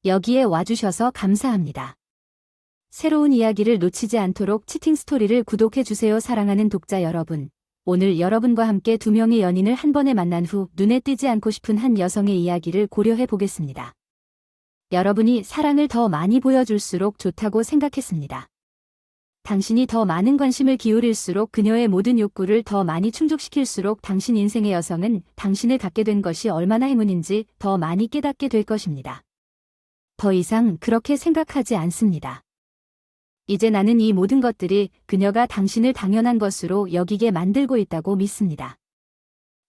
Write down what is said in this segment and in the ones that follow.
여기에 와주셔서 감사합니다. 새로운 이야기를 놓치지 않도록 치팅 스토리를 구독해주세요. 사랑하는 독자 여러분. 오늘 여러분과 함께 두 명의 연인을 한 번에 만난 후 눈에 띄지 않고 싶은 한 여성의 이야기를 고려해 보겠습니다. 여러분이 사랑을 더 많이 보여줄수록 좋다고 생각했습니다. 당신이 더 많은 관심을 기울일수록 그녀의 모든 욕구를 더 많이 충족시킬수록 당신 인생의 여성은 당신을 갖게 된 것이 얼마나 행운인지 더 많이 깨닫게 될 것입니다. 더 이상 그렇게 생각하지 않습니다. 이제 나는 이 모든 것들이 그녀가 당신을 당연한 것으로 여기게 만들고 있다고 믿습니다.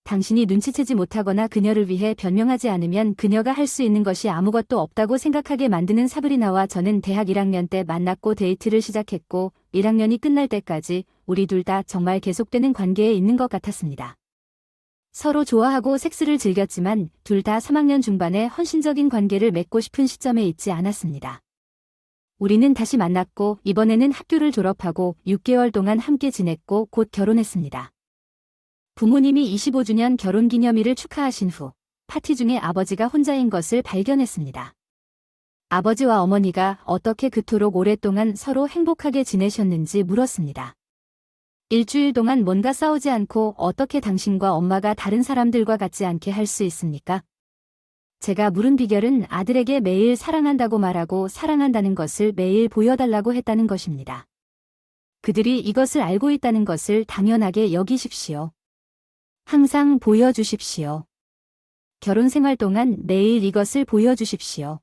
당신이 눈치채지 못하거나 그녀를 위해 변명하지 않으면 그녀가 할 수 있는 것이 아무것도 없다고 생각하게 만드는 사브리나와 저는 대학 1학년 때 만났고 데이트를 시작했고 1학년이 끝날 때까지 우리 둘 다 정말 계속되는 관계에 있는 것 같았습니다. 서로 좋아하고 섹스를 즐겼지만 둘 다 3학년 중반에 헌신적인 관계를 맺고 싶은 시점에 있지 않았습니다. 우리는 다시 만났고 이번에는 학교를 졸업하고 6개월 동안 함께 지냈고 곧 결혼했습니다. 부모님이 25주년 결혼기념일을 축하하신 후 파티 중에 아버지가 혼자인 것을 발견했습니다. 아버지와 어머니가 어떻게 그토록 오랫동안 서로 행복하게 지내셨는지 물었습니다. 일주일 동안 뭔가 싸우지 않고 어떻게 당신과 엄마가 다른 사람들과 같지 않게 할 수 있습니까? 제가 물은 비결은 아들에게 매일 사랑한다고 말하고 사랑한다는 것을 매일 보여달라고 했다는 것입니다. 그들이 이것을 알고 있다는 것을 당연하게 여기십시오. 항상 보여주십시오. 결혼 생활 동안 매일 이것을 보여주십시오.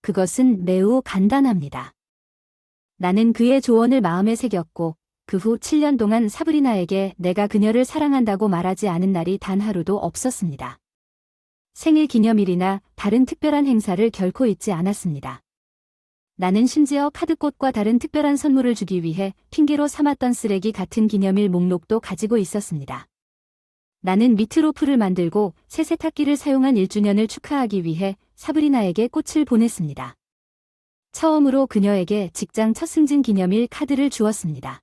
그것은 매우 간단합니다. 나는 그의 조언을 마음에 새겼고 그 후 7년 동안 사브리나에게 내가 그녀를 사랑한다고 말하지 않은 날이 단 하루도 없었습니다. 생일 기념일이나 다른 특별한 행사를 결코 잊지 않았습니다. 나는 심지어 카드꽃과 다른 특별한 선물을 주기 위해 핑계로 삼았던 쓰레기 같은 기념일 목록도 가지고 있었습니다. 나는 미트로프를 만들고 새 세탁기를 사용한 1주년을 축하하기 위해 사브리나에게 꽃을 보냈습니다. 처음으로 그녀에게 직장 첫 승진 기념일 카드를 주었습니다.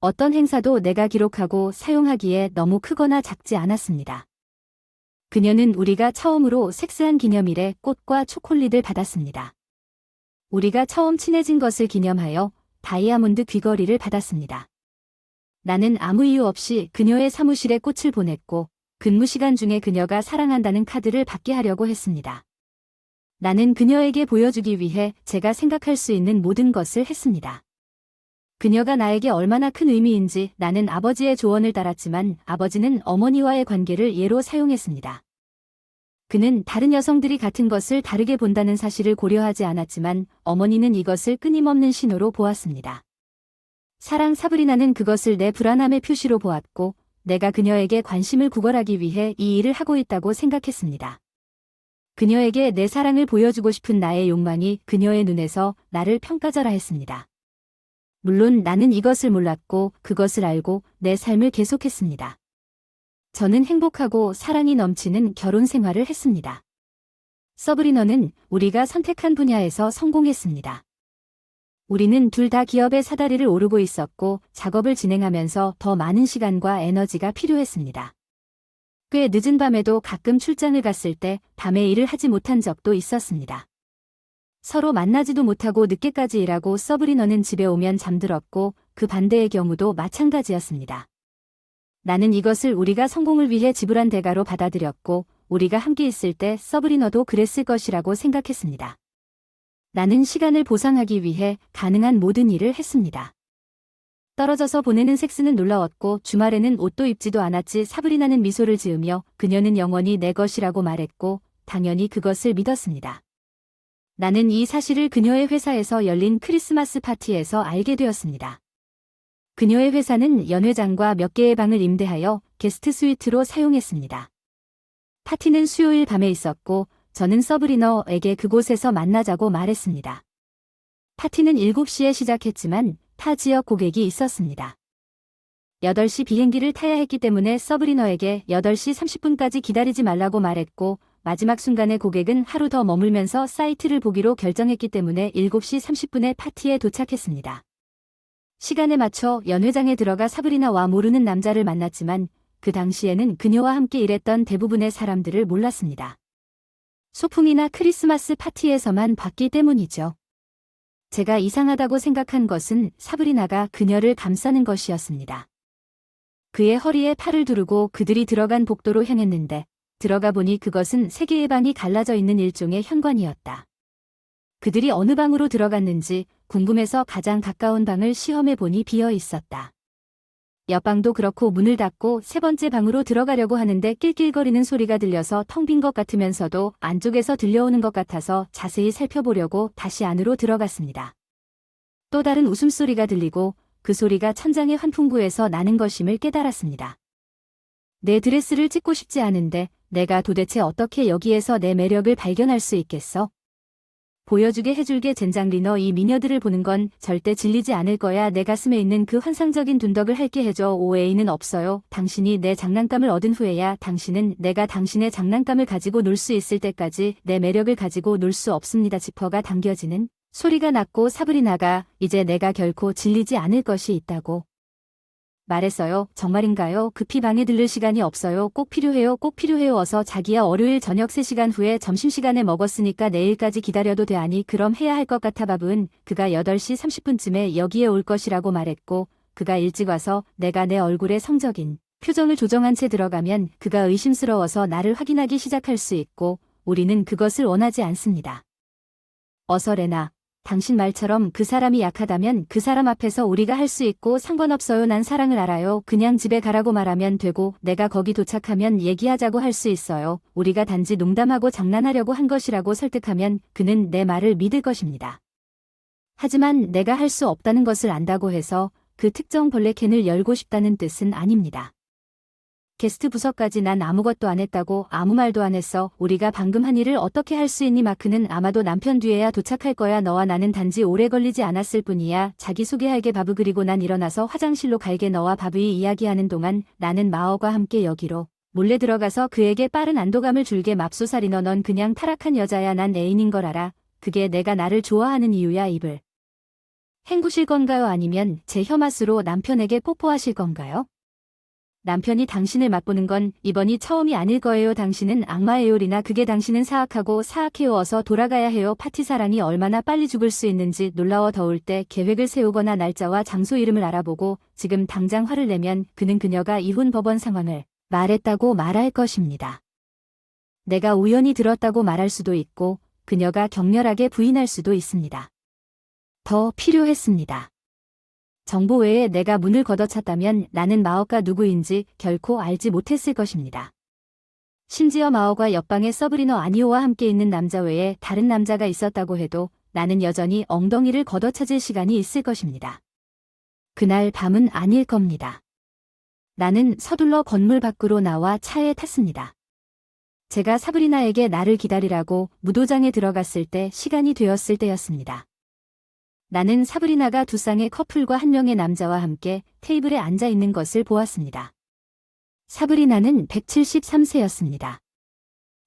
어떤 행사도 내가 기록하고 사용하기에 너무 크거나 작지 않았습니다. 그녀는 우리가 처음으로 섹스한 기념일에 꽃과 초콜릿을 받았습니다. 우리가 처음 친해진 것을 기념하여 다이아몬드 귀걸이를 받았습니다. 나는 아무 이유 없이 그녀의 사무실에 꽃을 보냈고 근무 시간 중에 그녀가 사랑한다는 카드를 받게 하려고 했습니다. 나는 그녀에게 보여주기 위해 제가 생각할 수 있는 모든 것을 했습니다. 그녀가 나에게 얼마나 큰 의미인지 나는 아버지의 조언을 따랐지만 아버지는 어머니와의 관계를 예로 사용했습니다. 그는 다른 여성들이 같은 것을 다르게 본다는 사실을 고려하지 않았지만 어머니는 이것을 끊임없는 신호로 보았습니다. 사랑 사브리나는 그것을 내 불안함의 표시로 보았고 내가 그녀에게 관심을 구걸하기 위해 이 일을 하고 있다고 생각했습니다. 그녀에게 내 사랑을 보여주고 싶은 나의 욕망이 그녀의 눈에서 나를 평가절하했습니다. 물론 나는 이것을 몰랐고 그것을 알고 내 삶을 계속했습니다. 저는 행복하고 사랑이 넘치는 결혼 생활을 했습니다. 서브리너는 우리가 선택한 분야에서 성공했습니다. 우리는 둘 다 기업의 사다리를 오르고 있었고 작업을 진행하면서 더 많은 시간과 에너지가 필요했습니다. 꽤 늦은 밤에도 가끔 출장을 갔을 때 밤에 일을 하지 못한 적도 있었습니다. 서로 만나지도 못하고 늦게까지 일하고 서브리너는 집에 오면 잠들었고 그 반대의 경우도 마찬가지였습니다. 나는 이것을 우리가 성공을 위해 지불한 대가로 받아들였고 우리가 함께 있을 때 서브리너도 그랬을 것이라고 생각했습니다. 나는 시간을 보상하기 위해 가능한 모든 일을 했습니다. 떨어져서 보내는 섹스는 놀라웠고 주말에는 옷도 입지도 않았지. 사브리나는 미소를 지으며 그녀는 영원히 내 것이라고 말했고 당연히 그것을 믿었습니다. 나는 이 사실을 그녀의 회사에서 열린 크리스마스 파티에서 알게 되었습니다. 그녀의 회사는 연회장과 몇 개의 방을 임대하여 게스트 스위트로 사용했습니다. 파티는 수요일 밤에 있었고 저는 서브리너에게 그곳에서 만나자고 말했습니다. 파티는 7시에 시작했지만 타 지역 고객이 있었습니다. 8시 비행기를 타야 했기 때문에 서브리너에게 8시 30분까지 기다리지 말라고 말했고 마지막 순간에 고객은 하루 더 머물면서 사이트를 보기로 결정했기 때문에 7시 30분에 파티에 도착했습니다. 시간에 맞춰 연회장에 들어가 사브리나와 모르는 남자를 만났지만 그 당시에는 그녀와 함께 일했던 대부분의 사람들을 몰랐습니다. 소풍이나 크리스마스 파티에서만 봤기 때문이죠. 제가 이상하다고 생각한 것은 사브리나가 그녀를 감싸는 것이었습니다. 그의 허리에 팔을 두르고 그들이 들어간 복도로 향했는데 들어가 보니 그것은 세 개의 방이 갈라져 있는 일종의 현관이었다. 그들이 어느 방으로 들어갔는지 궁금해서 가장 가까운 방을 시험해 보니 비어 있었다. 옆방도 그렇고 문을 닫고 세 번째 방으로 들어가려고 하는데 낄낄거리는 소리가 들려서 텅 빈 것 같으면서도 안쪽에서 들려오는 것 같아서 자세히 살펴보려고 다시 안으로 들어갔습니다. 또 다른 웃음소리가 들리고 그 소리가 천장의 환풍구에서 나는 것임을 깨달았습니다. 내 드레스를 찢고 싶지 않은데 내가 도대체 어떻게 여기에서 내 매력을 발견할 수 있겠어? 보여주게 해줄게 젠장 리너 이 미녀들을 보는 건 절대 질리지 않을 거야. 내 가슴에 있는 그 환상적인 둔덕을 할게 해줘. 오해는 없어요. 당신이 내 장난감을 얻은 후에야 당신은 내가 당신의 장난감을 가지고 놀 수 있을 때까지 내 매력을 가지고 놀 수 없습니다. 지퍼가 당겨지는 소리가 났고 사브리나가 이제 내가 결코 질리지 않을 것이 있다고 말했어요. 정말인가요? 급히 방에 들를 시간이 없어요. 꼭 필요해요. 꼭 필요해요. 어서 자기야. 월요일 저녁 3시간 후에 점심시간에 먹었으니까 내일까지 기다려도 돼. 아니 그럼 해야 할 것 같아. 밥은 그가 8시 30분쯤에 여기에 올 것이라고 말했고 그가 일찍 와서 내가 내 얼굴에 성적인 표정을 조정한 채 들어가면 그가 의심스러워서 나를 확인하기 시작할 수 있고 우리는 그것을 원하지 않습니다. 어서 레나. 당신 말처럼 그 사람이 약하다면 그 사람 앞에서 우리가 할 수 있고 상관없어요. 난 사랑을 알아요. 그냥 집에 가라고 말하면 되고 내가 거기 도착하면 얘기하자고 할 수 있어요. 우리가 단지 농담하고 장난하려고 한 것이라고 설득하면 그는 내 말을 믿을 것입니다. 하지만 내가 할 수 없다는 것을 안다고 해서 그 특정 벌레캔을 열고 싶다는 뜻은 아닙니다. 게스트 부서까지 난 아무것도 안 했다고 아무 말도 안 했어. 우리가 방금 한 일을 어떻게 할 수 있니? 마크는 아마도 남편 뒤에야 도착할 거야. 너와 나는 단지 오래 걸리지 않았을 뿐이야. 자기소개할게 바브. 그리고 난 일어나서 화장실로 갈게. 너와 바브이 이야기하는 동안 나는 마어과 함께 여기로 몰래 들어가서 그에게 빠른 안도감을 줄게. 맙소사 리너 넌 그냥 타락한 여자야. 난 애인인 걸 알아. 그게 내가 나를 좋아하는 이유야. 입을 헹구실 건가요? 아니면 제 혀맛으로 남편에게 뽀뽀하실 건가요? 남편이 당신을 맛보는 건 이번이 처음이 아닐 거예요. 당신은 악마예요. 리나 그게 당신은 사악하고 사악해요. 어서 돌아가야 해요. 파티 사랑이 얼마나 빨리 죽을 수 있는지 놀라워. 더울 때 계획을 세우거나 날짜와 장소 이름을 알아보고 지금 당장 화를 내면 그는 그녀가 이혼 법원 상황을 말했다고 말할 것입니다. 내가 우연히 들었다고 말할 수도 있고 그녀가 격렬하게 부인할 수도 있습니다. 더 필요했습니다. 정보 외에 내가 문을 걷어찼다면 나는 마어가 누구인지 결코 알지 못했을 것입니다. 심지어 마어가 옆방의 서브리너 아니오와 함께 있는 남자 외에 다른 남자가 있었다고 해도 나는 여전히 엉덩이를 걷어차질 시간이 있을 것입니다. 그날 밤은 아닐 겁니다. 나는 서둘러 건물 밖으로 나와 차에 탔습니다. 제가 사브리나에게 나를 기다리라고 무도장에 들어갔을 때 시간이 되었을 때였습니다. 나는 사브리나가 두 쌍의 커플과 한 명의 남자와 함께 테이블에 앉아 있는 것을 보았습니다. 사브리나는 173세였습니다.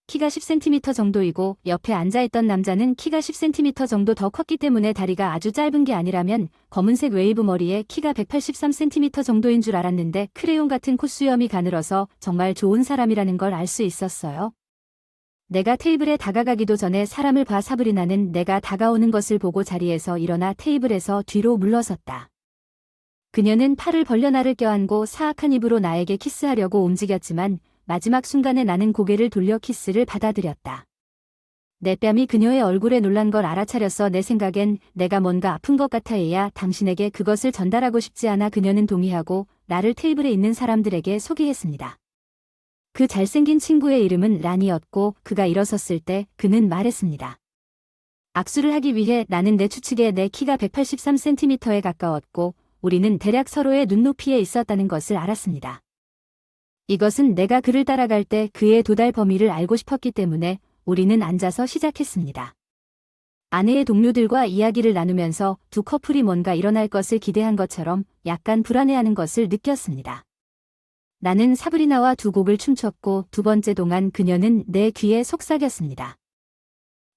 키가 10cm 정도이고 옆에 앉아있던 남자는 키가 10cm 정도 더 컸기 때문에 다리가 아주 짧은 게 아니라면 검은색 웨이브 머리에 키가 183cm 정도인 줄 알았는데 크레용 같은 콧수염이 가늘어서 정말 좋은 사람이라는 걸 알 수 있었어요. 내가 테이블에 다가가기도 전에 사람을 봐. 사브리나는 내가 다가오는 것을 보고 자리에서 일어나 테이블에서 뒤로 물러섰다. 그녀는 팔을 벌려 나를 껴안고 사악한 입으로 나에게 키스하려고 움직였지만 마지막 순간에 나는 고개를 돌려 키스를 받아들였다. 내 뺨이 그녀의 얼굴에 놀란 걸 알아차렸어. 내 생각엔 내가 뭔가 아픈 것 같아야 당신에게 그것을 전달하고 싶지 않아. 그녀는 동의하고 나를 테이블에 있는 사람들에게 소개했습니다. 그 잘생긴 친구의 이름은 란이었고 그가 일어섰을 때 그는 말했습니다. 악수를 하기 위해 나는 내 추측에 내 키가 183cm에 가까웠고 우리는 대략 서로의 눈높이에 있었다는 것을 알았습니다. 이것은 내가 그를 따라갈 때 그의 도달 범위를 알고 싶었기 때문에 우리는 앉아서 시작했습니다. 아내의 동료들과 이야기를 나누면서 두 커플이 뭔가 일어날 것을 기대한 것처럼 약간 불안해하는 것을 느꼈습니다. 나는 사브리나와 두 곡을 춤췄고 두 번째 동안 그녀는 내 귀에 속삭였습니다.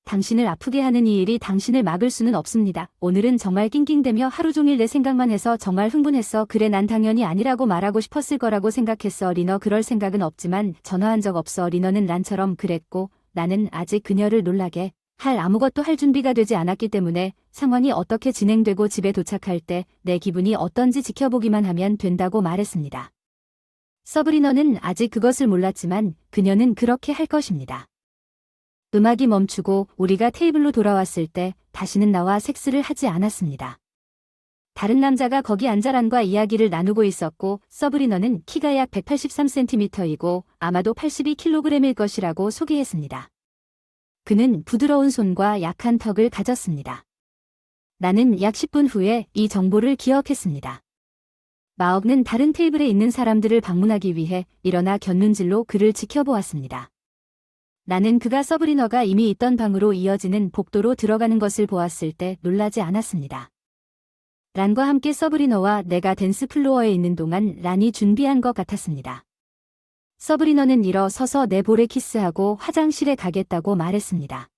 당신을 아프게 하는 이 일이 당신을 막을 수는 없습니다. 오늘은 정말 낑낑대며 하루 종일 내 생각만 해서 정말 흥분했어. 그래 난 당연히 아니라고 말하고 싶었을 거라고 생각했어. 리너 그럴 생각은 없지만 전화한 적 없어. 리너는 란처럼 그랬고 나는 아직 그녀를 놀라게 할 아무것도 할 준비가 되지 않았기 때문에 상황이 어떻게 진행되고 집에 도착할 때 내 기분이 어떤지 지켜보기만 하면 된다고 말했습니다. 서브리너는 아직 그것을 몰랐지만 그녀는 그렇게 할 것입니다. 음악이 멈추고 우리가 테이블로 돌아왔을 때 다시는 나와 섹스를 하지 않았습니다. 다른 남자가 거기 앉아 란과 이야기를 나누고 있었고 서브리너는 키가 약 183cm이고 아마도 82kg일 것이라고 소개했습니다. 그는 부드러운 손과 약한 턱을 가졌습니다. 나는 약 10분 후에 이 정보를 기억했습니다. 마옥는 다른 테이블에 있는 사람들을 방문하기 위해 일어나 곁눈질로 그를 지켜보았습니다. 나는 그가 서브리너가 이미 있던 방으로 이어지는 복도로 들어가는 것을 보았을 때 놀라지 않았습니다. 란과 함께 서브리너와 내가 댄스 플로어에 있는 동안 란이 준비한 것 같았습니다. 서브리너는 일어서서 내 볼에 키스하고 화장실에 가겠다고 말했습니다.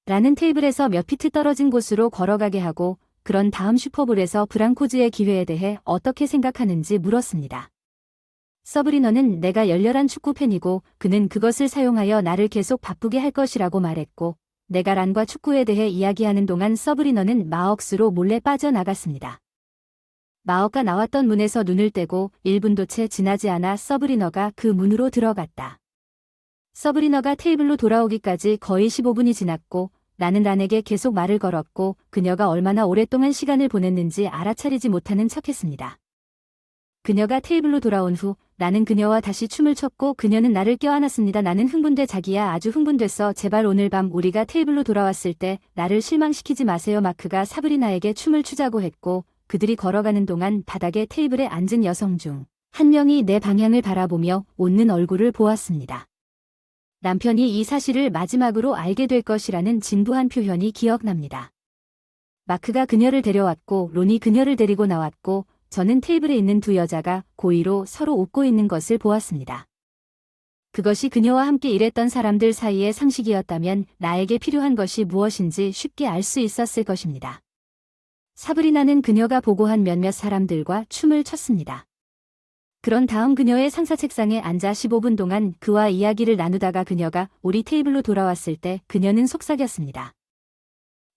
란은 테이블에서 몇 피트 떨어진 곳으로 걸어가게 하고 그런 다음 슈퍼볼에서 브랑코즈의 기회에 대해 어떻게 생각하는지 물었습니다. 서브리너는 내가 열렬한 축구 팬이고 그는 그것을 사용하여 나를 계속 바쁘게 할 것이라고 말했고 내가 란과 축구에 대해 이야기하는 동안 서브리너는 마억스로 몰래 빠져나갔습니다. 마억가 나왔던 문에서 눈을 떼고 1분도 채 지나지 않아 서브리너가 그 문으로 들어갔다. 서브리너가 테이블로 돌아오기까지 거의 15분이 지났고 나는 란에게 계속 말을 걸었고 그녀가 얼마나 오랫동안 시간을 보냈는지 알아차리지 못하는 척했습니다. 그녀가 테이블로 돌아온 후 나는 그녀와 다시 춤을 췄고 그녀는 나를 껴안았습니다. 나는 흥분돼 자기야 아주 흥분됐어. 제발 오늘 밤 우리가 테이블로 돌아왔을 때 나를 실망시키지 마세요. 마크가 사브리나에게 춤을 추자고 했고 그들이 걸어가는 동안 바닥에 테이블에 앉은 여성 중 한 명이 내 방향을 바라보며 웃는 얼굴을 보았습니다. 남편이 이 사실을 마지막으로 알게 될 것이라는 진부한 표현이 기억납니다. 마크가 그녀를 데려왔고 론이 그녀를 데리고 나왔고 저는 테이블에 있는 두 여자가 고의로 서로 웃고 있는 것을 보았습니다. 그것이 그녀와 함께 일했던 사람들 사이의 상식이었다면 나에게 필요한 것이 무엇인지 쉽게 알 수 있었을 것입니다. 사브리나는 그녀가 보고한 몇몇 사람들과 춤을 췄습니다. 그런 다음 그녀의 상사 책상에 앉아 15분 동안 그와 이야기를 나누다가 그녀가 우리 테이블로 돌아왔을 때 그녀는 속삭였습니다.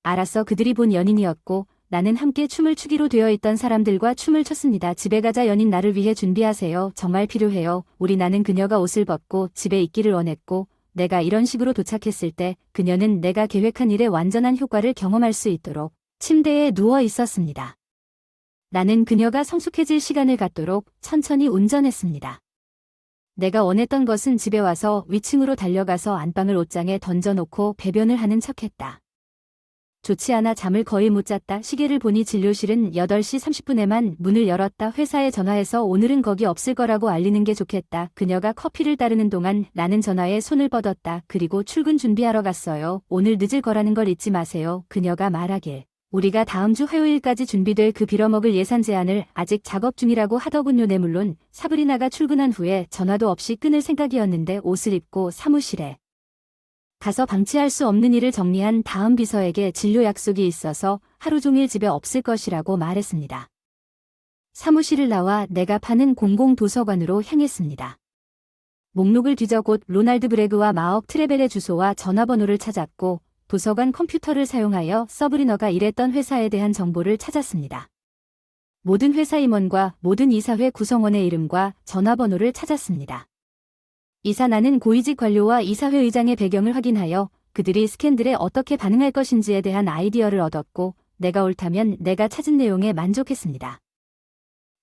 알았어 그들이 본 연인이었고 나는 함께 춤을 추기로 되어 있던 사람들과 춤을 췄습니다. 집에 가자 연인 나를 위해 준비하세요. 정말 필요해요. 나는 그녀가 옷을 벗고 집에 있기를 원했고 내가 이런 식으로 도착했을 때 그녀는 내가 계획한 일의 완전한 효과를 경험할 수 있도록 침대에 누워 있었습니다. 나는 그녀가 성숙해질 시간을 갖도록 천천히 운전했습니다. 내가 원했던 것은 집에 와서 위층으로 달려가서 안방을 옷장에 던져놓고 배변을 하는 척했다. 좋지 않아 잠을 거의 못 잤다. 시계를 보니 진료실은 8시 30분에만 문을 열었다. 회사에 전화해서 오늘은 거기 없을 거라고 알리는 게 좋겠다. 그녀가 커피를 따르는 동안 나는 전화에 손을 뻗었다. 그리고 출근 준비하러 갔어요. 오늘 늦을 거라는 걸 잊지 마세요. 그녀가 말하길. 우리가 다음 주 화요일까지 준비될 그 빌어먹을 예산 제안을 아직 작업 중이라고 하더군요. 네 물론 사브리나가 출근한 후에 전화도 없이 끊을 생각이었는데 옷을 입고 사무실에 가서 방치할 수 없는 일을 정리한 다음 비서에게 진료 약속이 있어서 하루 종일 집에 없을 것이라고 말했습니다. 사무실을 나와 내가 파는 공공도서관으로 향했습니다. 목록을 뒤져 곧 로날드 브레그와 마억 트레벨의 주소와 전화번호를 찾았고 도서관 컴퓨터를 사용하여 서브리너가 일했던 회사에 대한 정보를 찾았습니다. 모든 회사 임원과 모든 이사회 구성원의 이름과 전화번호를 찾았습니다. 이사나는 고위직 관료와 이사회 의장의 배경을 확인하여 그들이 스캔들에 어떻게 반응할 것인지에 대한 아이디어를 얻었고 내가 옳다면 내가 찾은 내용에 만족했습니다.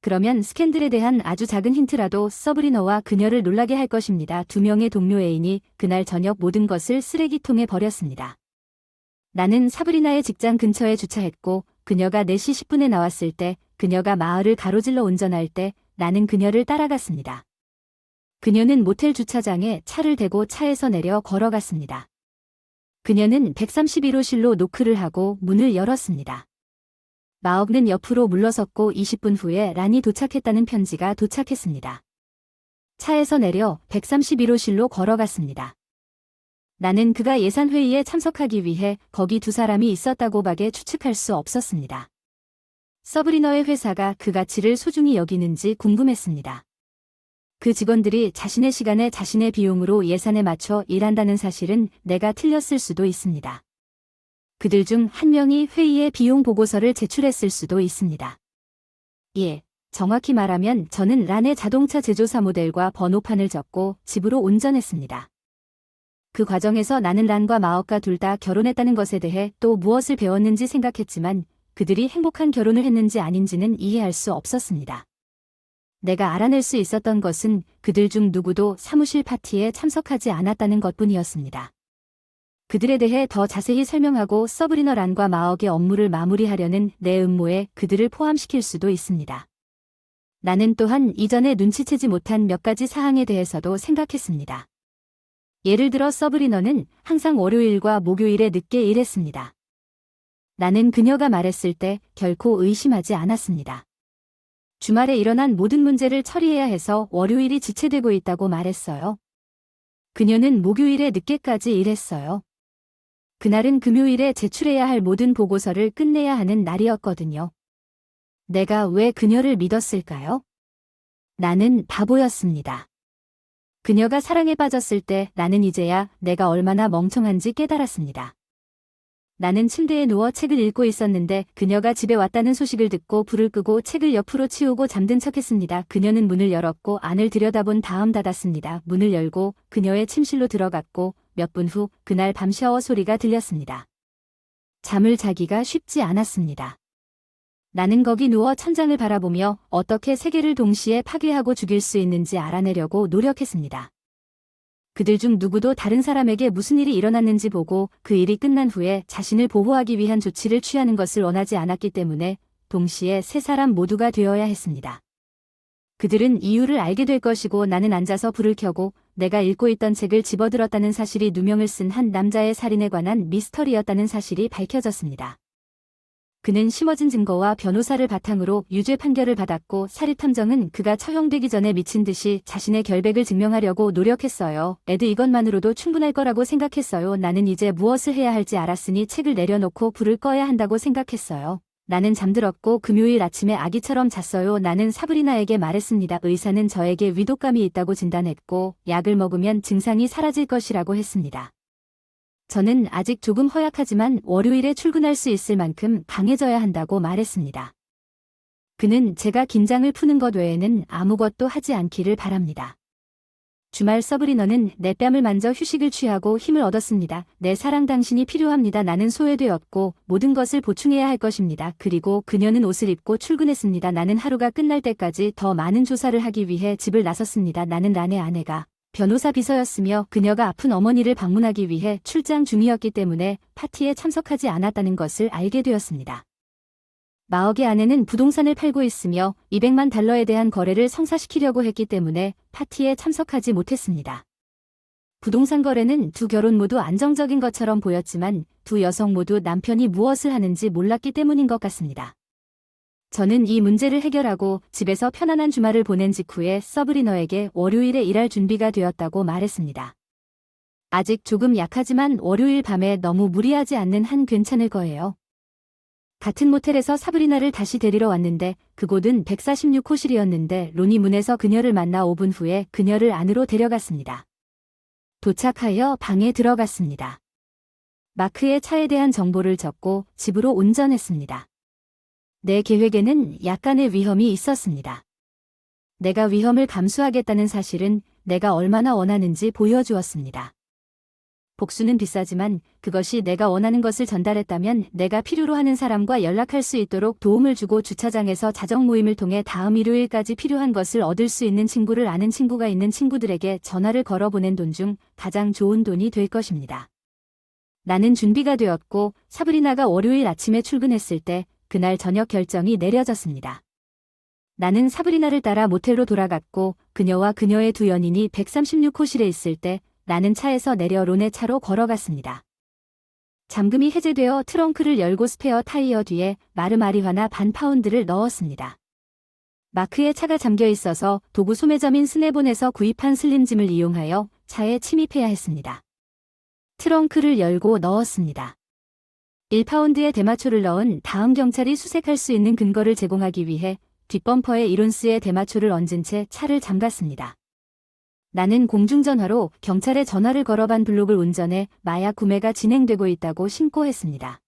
그러면 스캔들에 대한 아주 작은 힌트라도 서브리너와 그녀를 놀라게 할 것입니다. 두 명의 동료 애인이 그날 저녁 모든 것을 쓰레기통에 버렸습니다. 나는 사브리나의 직장 근처에 주차했고 그녀가 4시 10분에 나왔을 때 그녀가 마을을 가로질러 운전할 때 나는 그녀를 따라갔습니다. 그녀는 모텔 주차장에 차를 대고 차에서 내려 걸어갔습니다. 그녀는 131호실로 노크를 하고 문을 열었습니다. 마억는 옆으로 물러섰고 20분 후에 란이 도착했다는 편지가 도착했습니다. 차에서 내려 131호실로 걸어갔습니다. 나는 그가 예산회의에 참석하기 위해 거기 두 사람이 있었다고밖에 추측할 수 없었습니다. 서브리너의 회사가 그 가치를 소중히 여기는지 궁금했습니다. 그 직원들이 자신의 시간에 자신의 비용으로 예산에 맞춰 일한다는 사실은 내가 틀렸을 수도 있습니다. 그들 중 한 명이 회의에 비용 보고서를 제출했을 수도 있습니다. 예, 정확히 말하면 저는 란의 자동차 제조사 모델과 번호판을 적고 집으로 운전했습니다. 그 과정에서 나는 란과 마어가 둘 다 결혼했다는 것에 대해 또 무엇을 배웠는지 생각했지만 그들이 행복한 결혼을 했는지 아닌지는 이해할 수 없었습니다. 내가 알아낼 수 있었던 것은 그들 중 누구도 사무실 파티에 참석하지 않았다는 것뿐이었습니다. 그들에 대해 더 자세히 설명하고 서브리너 란과 마억의 업무를 마무리하려는 내 음모에 그들을 포함시킬 수도 있습니다. 나는 또한 이전에 눈치채지 못한 몇 가지 사항에 대해서도 생각했습니다. 예를 들어 서브리너는 항상 월요일과 목요일에 늦게 일했습니다. 나는 그녀가 말했을 때 결코 의심하지 않았습니다. 주말에 일어난 모든 문제를 처리해야 해서 월요일이 지체되고 있다고 말했어요. 그녀는 목요일에 늦게까지 일했어요. 그날은 금요일에 제출해야 할 모든 보고서를 끝내야 하는 날이었거든요. 내가 왜 그녀를 믿었을까요? 나는 바보였습니다. 그녀가 사랑에 빠졌을 때 나는 이제야 내가 얼마나 멍청한지 깨달았습니다. 나는 침대에 누워 책을 읽고 있었는데 그녀가 집에 왔다는 소식을 듣고 불을 끄고 책을 옆으로 치우고 잠든 척했습니다. 그녀는 문을 열었고 안을 들여다본 다음 닫았습니다. 문을 열고 그녀의 침실로 들어갔고 몇 분 후 그날 밤 샤워 소리가 들렸습니다. 잠을 자기가 쉽지 않았습니다. 나는 거기 누워 천장을 바라보며 어떻게 세 개를 동시에 파괴하고 죽일 수 있는지 알아내려고 노력했습니다. 그들 중 누구도 다른 사람에게 무슨 일이 일어났는지 보고 그 일이 끝난 후에 자신을 보호하기 위한 조치를 취하는 것을 원하지 않았기 때문에 동시에 세 사람 모두가 되어야 했습니다. 그들은 이유를 알게 될 것이고 나는 앉아서 불을 켜고 내가 읽고 있던 책을 집어들었다는 사실이 누명을 쓴 한 남자의 살인에 관한 미스터리였다는 사실이 밝혀졌습니다. 그는 심어진 증거와 변호사를 바탕으로 유죄 판결을 받았고 사립탐정은 그가 처형되기 전에 미친 듯이 자신의 결백을 증명하려고 노력했어요. 에드 이것만으로도 충분할 거라고 생각했어요. 나는 이제 무엇을 해야 할지 알았으니 책을 내려놓고 불을 꺼야 한다고 생각했어요. 나는 잠들었고 금요일 아침에 아기처럼 잤어요. 나는 사브리나에게 말했습니다. 의사는 저에게 위독감이 있다고 진단했고 약을 먹으면 증상이 사라질 것이라고 했습니다. 저는 아직 조금 허약하지만 월요일에 출근할 수 있을 만큼 강해져야 한다고 말했습니다. 그는 제가 긴장을 푸는 것 외에는 아무것도 하지 않기를 바랍니다. 주말 서브리너는 내 뺨을 만져 휴식을 취하고 힘을 얻었습니다. 내 사랑 당신이 필요합니다. 나는 소외되었고 모든 것을 보충해야 할 것입니다. 그리고 그녀는 옷을 입고 출근했습니다. 나는 하루가 끝날 때까지 더 많은 조사를 하기 위해 집을 나섰습니다. 나는 란의 아내가 변호사 비서였으며 그녀가 아픈 어머니를 방문하기 위해 출장 중이었기 때문에 파티에 참석하지 않았다는 것을 알게 되었습니다. 마억의 아내는 부동산을 팔고 있으며 $200만 대한 거래를 성사시키려고 했기 때문에 파티에 참석하지 못했습니다. 부동산 거래는 두 결혼 모두 안정적인 것처럼 보였지만 두 여성 모두 남편이 무엇을 하는지 몰랐기 때문인 것 같습니다. 저는 이 문제를 해결하고 집에서 편안한 주말을 보낸 직후에 서브리너에게 월요일에 일할 준비가 되었다고 말했습니다. 아직 조금 약하지만 월요일 밤에 너무 무리하지 않는 한 괜찮을 거예요. 같은 모텔에서 사브리나를 다시 데리러 왔는데 그곳은 146호실이었는데 론이 문에서 그녀를 만나 5분 후에 그녀를 안으로 데려갔습니다. 도착하여 방에 들어갔습니다. 마크의 차에 대한 정보를 적고 집으로 운전했습니다. 내 계획에는 약간의 위험이 있었습니다. 내가 위험을 감수하겠다는 사실은 내가 얼마나 원하는지 보여주었습니다. 복수는 비싸지만 그것이 내가 원하는 것을 전달했다면 내가 필요로 하는 사람과 연락할 수 있도록 도움을 주고 주차장에서 자정 모임을 통해 다음 일요일까지 필요한 것을 얻을 수 있는 친구를 아는 친구가 있는 친구들에게 전화를 걸어 보낸 돈 중 가장 좋은 돈이 될 것입니다. 나는 준비가 되었고 사브리나가 월요일 아침에 출근했을 때 그날 저녁 결정이 내려졌습니다. 나는 사브리나를 따라 모텔로 돌아갔고 그녀와 그녀의 두 연인이 136호실에 있을 때 나는 차에서 내려 론의 차로 걸어갔습니다. 잠금이 해제되어 트렁크를 열고 스페어 타이어 뒤에 마르마리화나 반 파운드를 넣었습니다. 마크의 차가 잠겨 있어서 도구 소매점인 스네본에서 구입한 슬림짐을 이용하여 차에 침입해야 했습니다. 트렁크를 열고 넣었습니다. 1파운드의 대마초를 넣은 다음 경찰이 수색할 수 있는 근거를 제공하기 위해 뒷범퍼에 1온스의 대마초를 얹은 채 차를 잠갔습니다. 나는 공중전화로 경찰에 전화를 걸어 반 블록을 운전해 마약 구매가 진행되고 있다고 신고했습니다.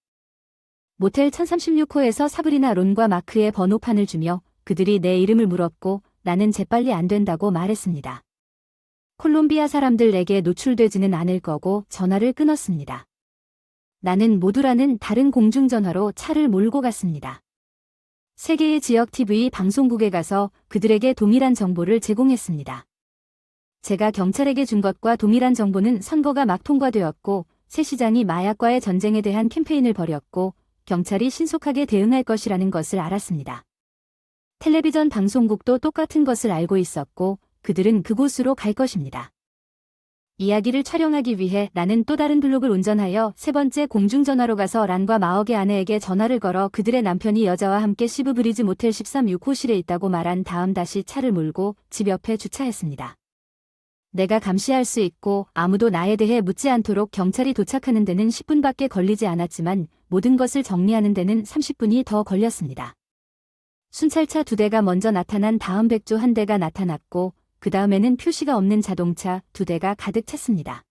모텔 1036호에서 사브리나 론과 마크의 번호판을 주며 그들이 내 이름을 물었고 나는 재빨리 안 된다고 말했습니다. 콜롬비아 사람들에게 노출되지는 않을 거고 전화를 끊었습니다. 나는 모두라는 다른 공중전화로 차를 몰고 갔습니다. 세 개의 지역 TV 방송국에 가서 그들에게 동일한 정보를 제공했습니다. 제가 경찰에게 준 것과 동일한 정보는 선거가 막 통과되었고 새 시장이 마약과의 전쟁에 대한 캠페인을 벌였고 경찰이 신속하게 대응할 것이라는 것을 알았습니다. 텔레비전 방송국도 똑같은 것을 알고 있었고 그들은 그곳으로 갈 것입니다. 이야기를 촬영하기 위해 나는 또 다른 블록을 운전하여 세 번째 공중전화로 가서 란과 마억의 아내에게 전화를 걸어 그들의 남편이 여자와 함께 시브브리즈 모텔 136호실에 있다고 말한 다음 다시 차를 몰고 집 옆에 주차했습니다. 내가 감시할 수 있고 아무도 나에 대해 묻지 않도록 경찰이 도착하는 데는 10분밖에 걸리지 않았지만 모든 것을 정리하는 데는 30분이 더 걸렸습니다. 순찰차 2대가 먼저 나타난 다음 백조 1대가 나타났고 그 다음에는 표시가 없는 자동차 2대가 가득 찼습니다.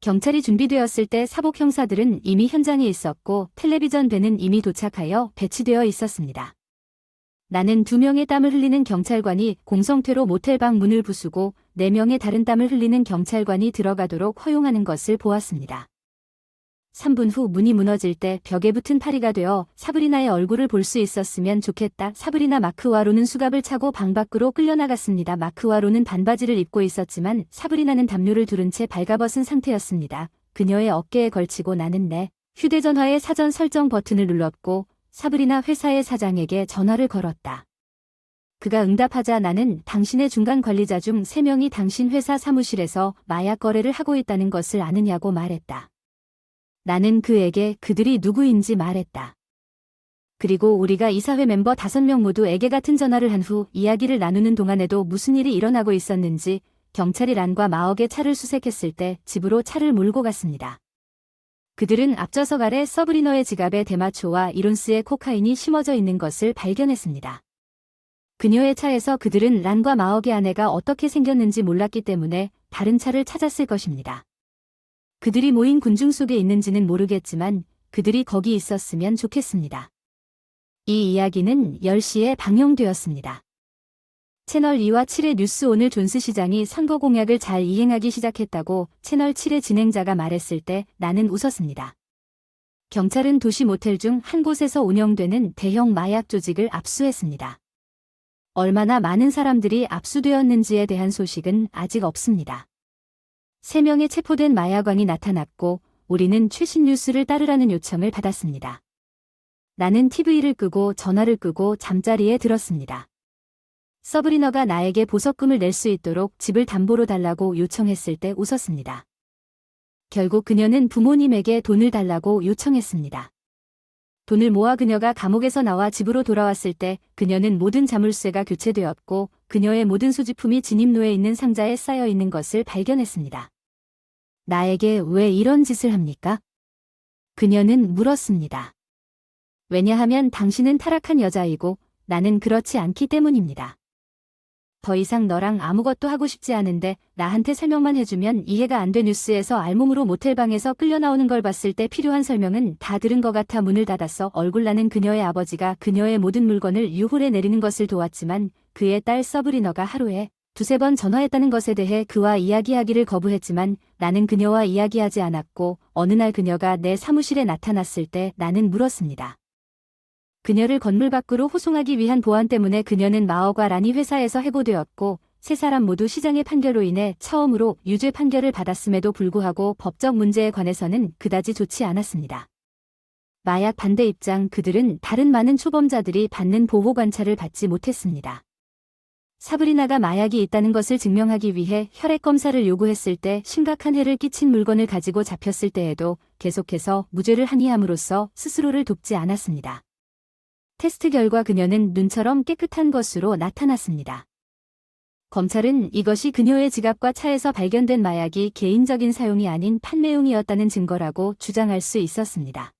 경찰이 준비되었을 때 사복 형사들은 이미 현장에 있었고 텔레비전 배는 이미 도착하여 배치되어 있었습니다. 나는 2명의 땀을 흘리는 경찰관이 공성태로 모텔방 문을 부수고 4명의 다른 땀을 흘리는 경찰관이 들어가도록 허용하는 것을 보았습니다. 3분 후 문이 무너질 때 벽에 붙은 파리가 되어 사브리나의 얼굴을 볼 수 있었으면 좋겠다. 사브리나 마크와 론은 수갑을 차고 방 밖으로 끌려나갔습니다. 마크와 론은 반바지를 입고 있었지만 사브리나는 담요를 두른 채 발가벗은 상태였습니다. 그녀의 어깨에 걸치고 나는 내 휴대전화의 사전 설정 버튼을 눌렀고 사브리나 회사의 사장에게 전화를 걸었다. 그가 응답하자 나는 당신의 중간 관리자 중 3명이 당신 회사 사무실에서 마약 거래를 하고 있다는 것을 아느냐고 말했다. 나는 그에게 그들이 누구인지 말했다. 그리고 우리가 이사회 멤버 5명 모두에게 같은 전화를 한 후 이야기를 나누는 동안에도 무슨 일이 일어나고 있었는지 경찰이 란과 마억의 차를 수색했을 때 집으로 차를 몰고 갔습니다. 그들은 앞좌석 아래 서브리너의 지갑에 대마초와 이론스의 코카인이 심어져 있는 것을 발견했습니다. 그녀의 차에서 그들은 란과 마억의 아내가 어떻게 생겼는지 몰랐기 때문에 다른 차를 찾았을 것입니다. 그들이 모인 군중 속에 있는지는 모르겠지만 그들이 거기 있었으면 좋겠습니다. 이 이야기는 10시에 방영되었습니다. 채널 2와 7의 뉴스 오늘 존스 시장이 선거 공약을 잘 이행하기 시작했다고 채널 7의 진행자가 말했을 때 나는 웃었습니다. 경찰은 도시 모텔 중 한 곳에서 운영되는 대형 마약 조직을 압수했습니다. 얼마나 많은 사람들이 압수되었는지에 대한 소식은 아직 없습니다. 3명의 체포된 마약왕이 나타났고 우리는 최신 뉴스를 따르라는 요청을 받았습니다. 나는 TV를 끄고 전화를 끄고 잠자리에 들었습니다. 서브리너가 나에게 보석금을 낼 수 있도록 집을 담보로 달라고 요청했을 때 웃었습니다. 결국 그녀는 부모님에게 돈을 달라고 요청했습니다. 돈을 모아 그녀가 감옥에서 나와 집으로 돌아왔을 때 그녀는 모든 자물쇠가 교체되었고 그녀의 모든 소지품이 진입로에 있는 상자에 쌓여 있는 것을 발견했습니다. 나에게 왜 이런 짓을 합니까? 그녀는 물었습니다. 왜냐하면 당신은 타락한 여자이고 나는 그렇지 않기 때문입니다. 더 이상 너랑 아무것도 하고 싶지 않은데 나한테 설명만 해주면 이해가 안 돼. 뉴스에서 알몸으로 모텔방에서 끌려 나오는 걸 봤을 때 필요한 설명은 다 들은 것 같아 문을 닫았어. 얼굴 나는 그녀의 아버지가 그녀의 모든 물건을 유홀에 내리는 것을 도왔지만 그의 딸 서브리너가 하루에 2-3번 전화했다는 것에 대해 그와 이야기하기를 거부했지만 나는 그녀와 이야기하지 않았고 어느 날 그녀가 내 사무실에 나타났을 때 나는 물었습니다. 그녀를 건물 밖으로 호송하기 위한 보안 때문에 그녀는 마어과 란이 회사에서 해고되었고 3사람 모두 시장의 판결로 인해 처음으로 유죄 판결을 받았음에도 불구하고 법적 문제에 관해서는 그다지 좋지 않았습니다. 마약 반대 입장 그들은 다른 많은 초범자들이 받는 보호 관찰을 받지 못했습니다. 사브리나가 마약이 있다는 것을 증명하기 위해 혈액 검사를 요구했을 때 심각한 해를 끼친 물건을 가지고 잡혔을 때에도 계속해서 무죄를 항의함으로써 스스로를 돕지 않았습니다. 테스트 결과 그녀는 눈처럼 깨끗한 것으로 나타났습니다. 검찰은 이것이 그녀의 지갑과 차에서 발견된 마약이 개인적인 사용이 아닌 판매용이었다는 증거라고 주장할 수 있었습니다.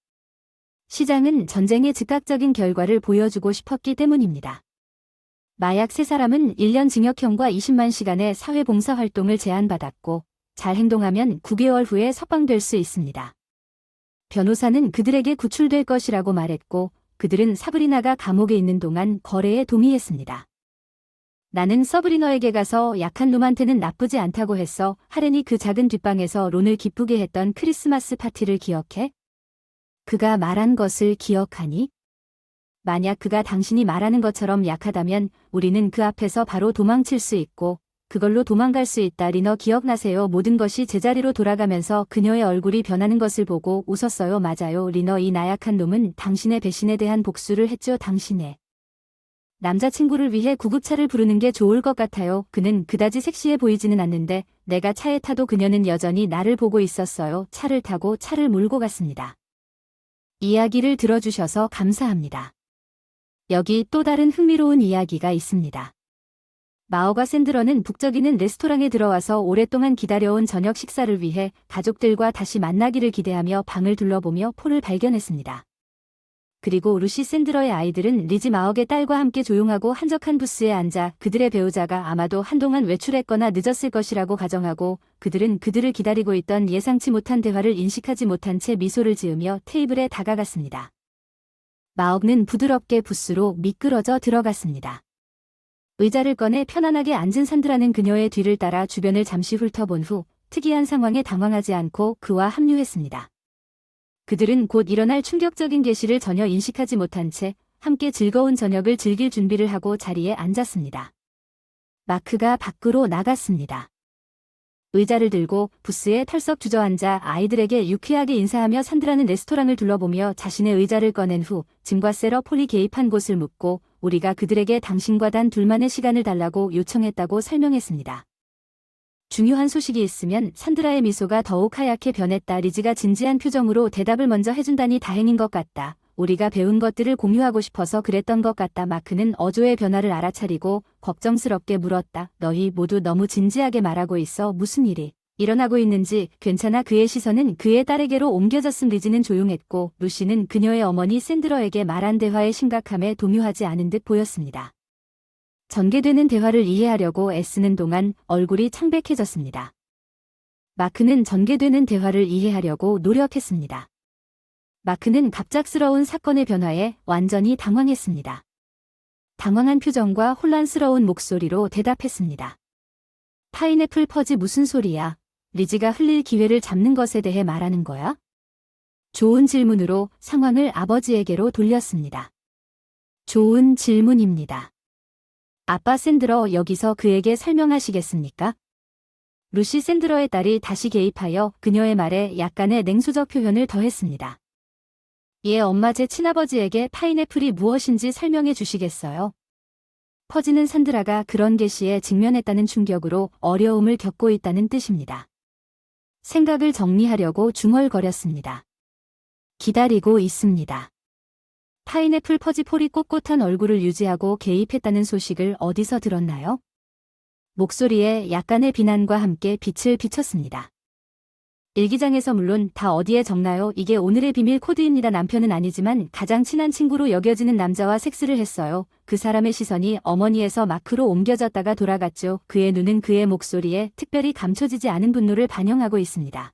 시장은 전쟁의 즉각적인 결과를 보여주고 싶었기 때문입니다. 마약 3사람은 1년 징역형과 20만 시간의 사회봉사 활동을 제한받았고 잘 행동하면 9개월 후에 석방될 수 있습니다. 변호사는 그들에게 구출될 것이라고 말했고 그들은 사브리나가 감옥에 있는 동안 거래에 동의했습니다. 나는 서브리너에게 가서 약한 놈한테는 나쁘지 않다고 했어. 하렌이 그 작은 뒷방에서 론을 기쁘게 했던 크리스마스 파티를 기억해? 그가 말한 것을 기억하니? 만약 그가 당신이 말하는 것처럼 약하다면 우리는 그 앞에서 바로 도망칠 수 있고 그걸로 도망갈 수 있다. 리너 기억나세요? 모든 것이 제자리로 돌아가면서 그녀의 얼굴이 변하는 것을 보고 웃었어요. 맞아요. 리너, 이 나약한 놈은 당신의 배신에 대한 복수를 했죠. 당신의 남자친구를 위해 구급차를 부르는 게 좋을 것 같아요. 그는 그다지 섹시해 보이지는 않는데 내가 차에 타도 그녀는 여전히 나를 보고 있었어요. 차를 타고 차를 몰고 갔습니다. 이야기를 들어주셔서 감사합니다. 여기 또 다른 흥미로운 이야기가 있습니다. 마어가 샌드러는 북적이는 레스토랑에 들어와서 오랫동안 기다려온 저녁 식사를 위해 가족들과 다시 만나기를 기대하며 방을 둘러보며 폴을 발견했습니다. 그리고 루시 샌드러의 아이들은 리지 마억의 딸과 함께 조용하고 한적한 부스에 앉아 그들의 배우자가 아마도 한동안 외출했거나 늦었을 것이라고 가정하고 그들은 그들을 기다리고 있던 예상치 못한 대화를 인식하지 못한 채 미소를 지으며 테이블에 다가갔습니다. 마억는 부드럽게 부스로 미끄러져 들어갔습니다. 의자를 꺼내 편안하게 앉은 산드라는 그녀의 뒤를 따라 주변을 잠시 훑어본 후 특이한 상황에 당황하지 않고 그와 합류했습니다. 그들은 곧 일어날 충격적인 계시를 전혀 인식하지 못한 채 함께 즐거운 저녁을 즐길 준비를 하고 자리에 앉았습니다. 마크가 밖으로 나갔습니다. 의자를 들고 부스에 털썩 주저앉아 아이들에게 유쾌하게 인사하며 산드라는 레스토랑을 둘러보며 자신의 의자를 꺼낸 후 짐과 셋러 폴이 개입한 곳을 묻고 우리가 그들에게 당신과 단 둘만의 시간을 달라고 요청했다고 설명했습니다. 중요한 소식이 있으면 산드라의 미소가 더욱 하얗게 변했다. 리지가 진지한 표정으로 대답을 먼저 해준다니 다행인 것 같다. 우리가 배운 것들을 공유하고 싶어서 그랬던 것 같다. 마크는 어조의 변화를 알아차리고 걱정스럽게 물었다. 너희 모두 너무 진지하게 말하고 있어. 무슨 일이 일어나고 있는지 괜찮아? 그의 시선은 그의 딸에게로 옮겨졌음. 리지는 조용했고 루시는 그녀의 어머니 샌드러에게 말한 대화의 심각함에 동요하지 않은 듯 보였습니다. 전개되는 대화를 이해하려고 애쓰는 동안 얼굴이 창백해졌습니다. 마크는 전개되는 대화를 이해하려고 노력했습니다. 마크는 갑작스러운 사건의 변화에 완전히 당황했습니다. 당황한 표정과 혼란스러운 목소리로 대답했습니다. 파인애플 퍼지 무슨 소리야? 리지가 흘릴 기회를 잡는 것에 대해 말하는 거야? 좋은 질문으로 상황을 아버지에게로 돌렸습니다. 좋은 질문입니다. 아빠 샌드러, 여기서 그에게 설명하시겠습니까? 루시 샌드러의 딸이 다시 개입하여 그녀의 말에 약간의 냉소적 표현을 더했습니다. 예, 엄마, 제 친아버지에게 파인애플이 무엇인지 설명해 주시겠어요? 퍼지는 산드라가 그런 계시에 직면했다는 충격으로 어려움을 겪고 있다는 뜻입니다. 생각을 정리하려고 중얼거렸습니다. 기다리고 있습니다. 파인애플 퍼지 폴이 꼿꼿한 얼굴을 유지하고 개입했다는 소식을 어디서 들었나요? 목소리에 약간의 비난과 함께 빛을 비췄습니다. 일기장에서 물론 다 어디에 적나요? 이게 오늘의 비밀 코드입니다. 남편은 아니지만 가장 친한 친구로 여겨지는 남자와 섹스를 했어요. 그 사람의 시선이 어머니에서 마크로 옮겨졌다가 돌아갔죠. 그의 눈은 그의 목소리에 특별히 감춰지지 않은 분노를 반영하고 있습니다.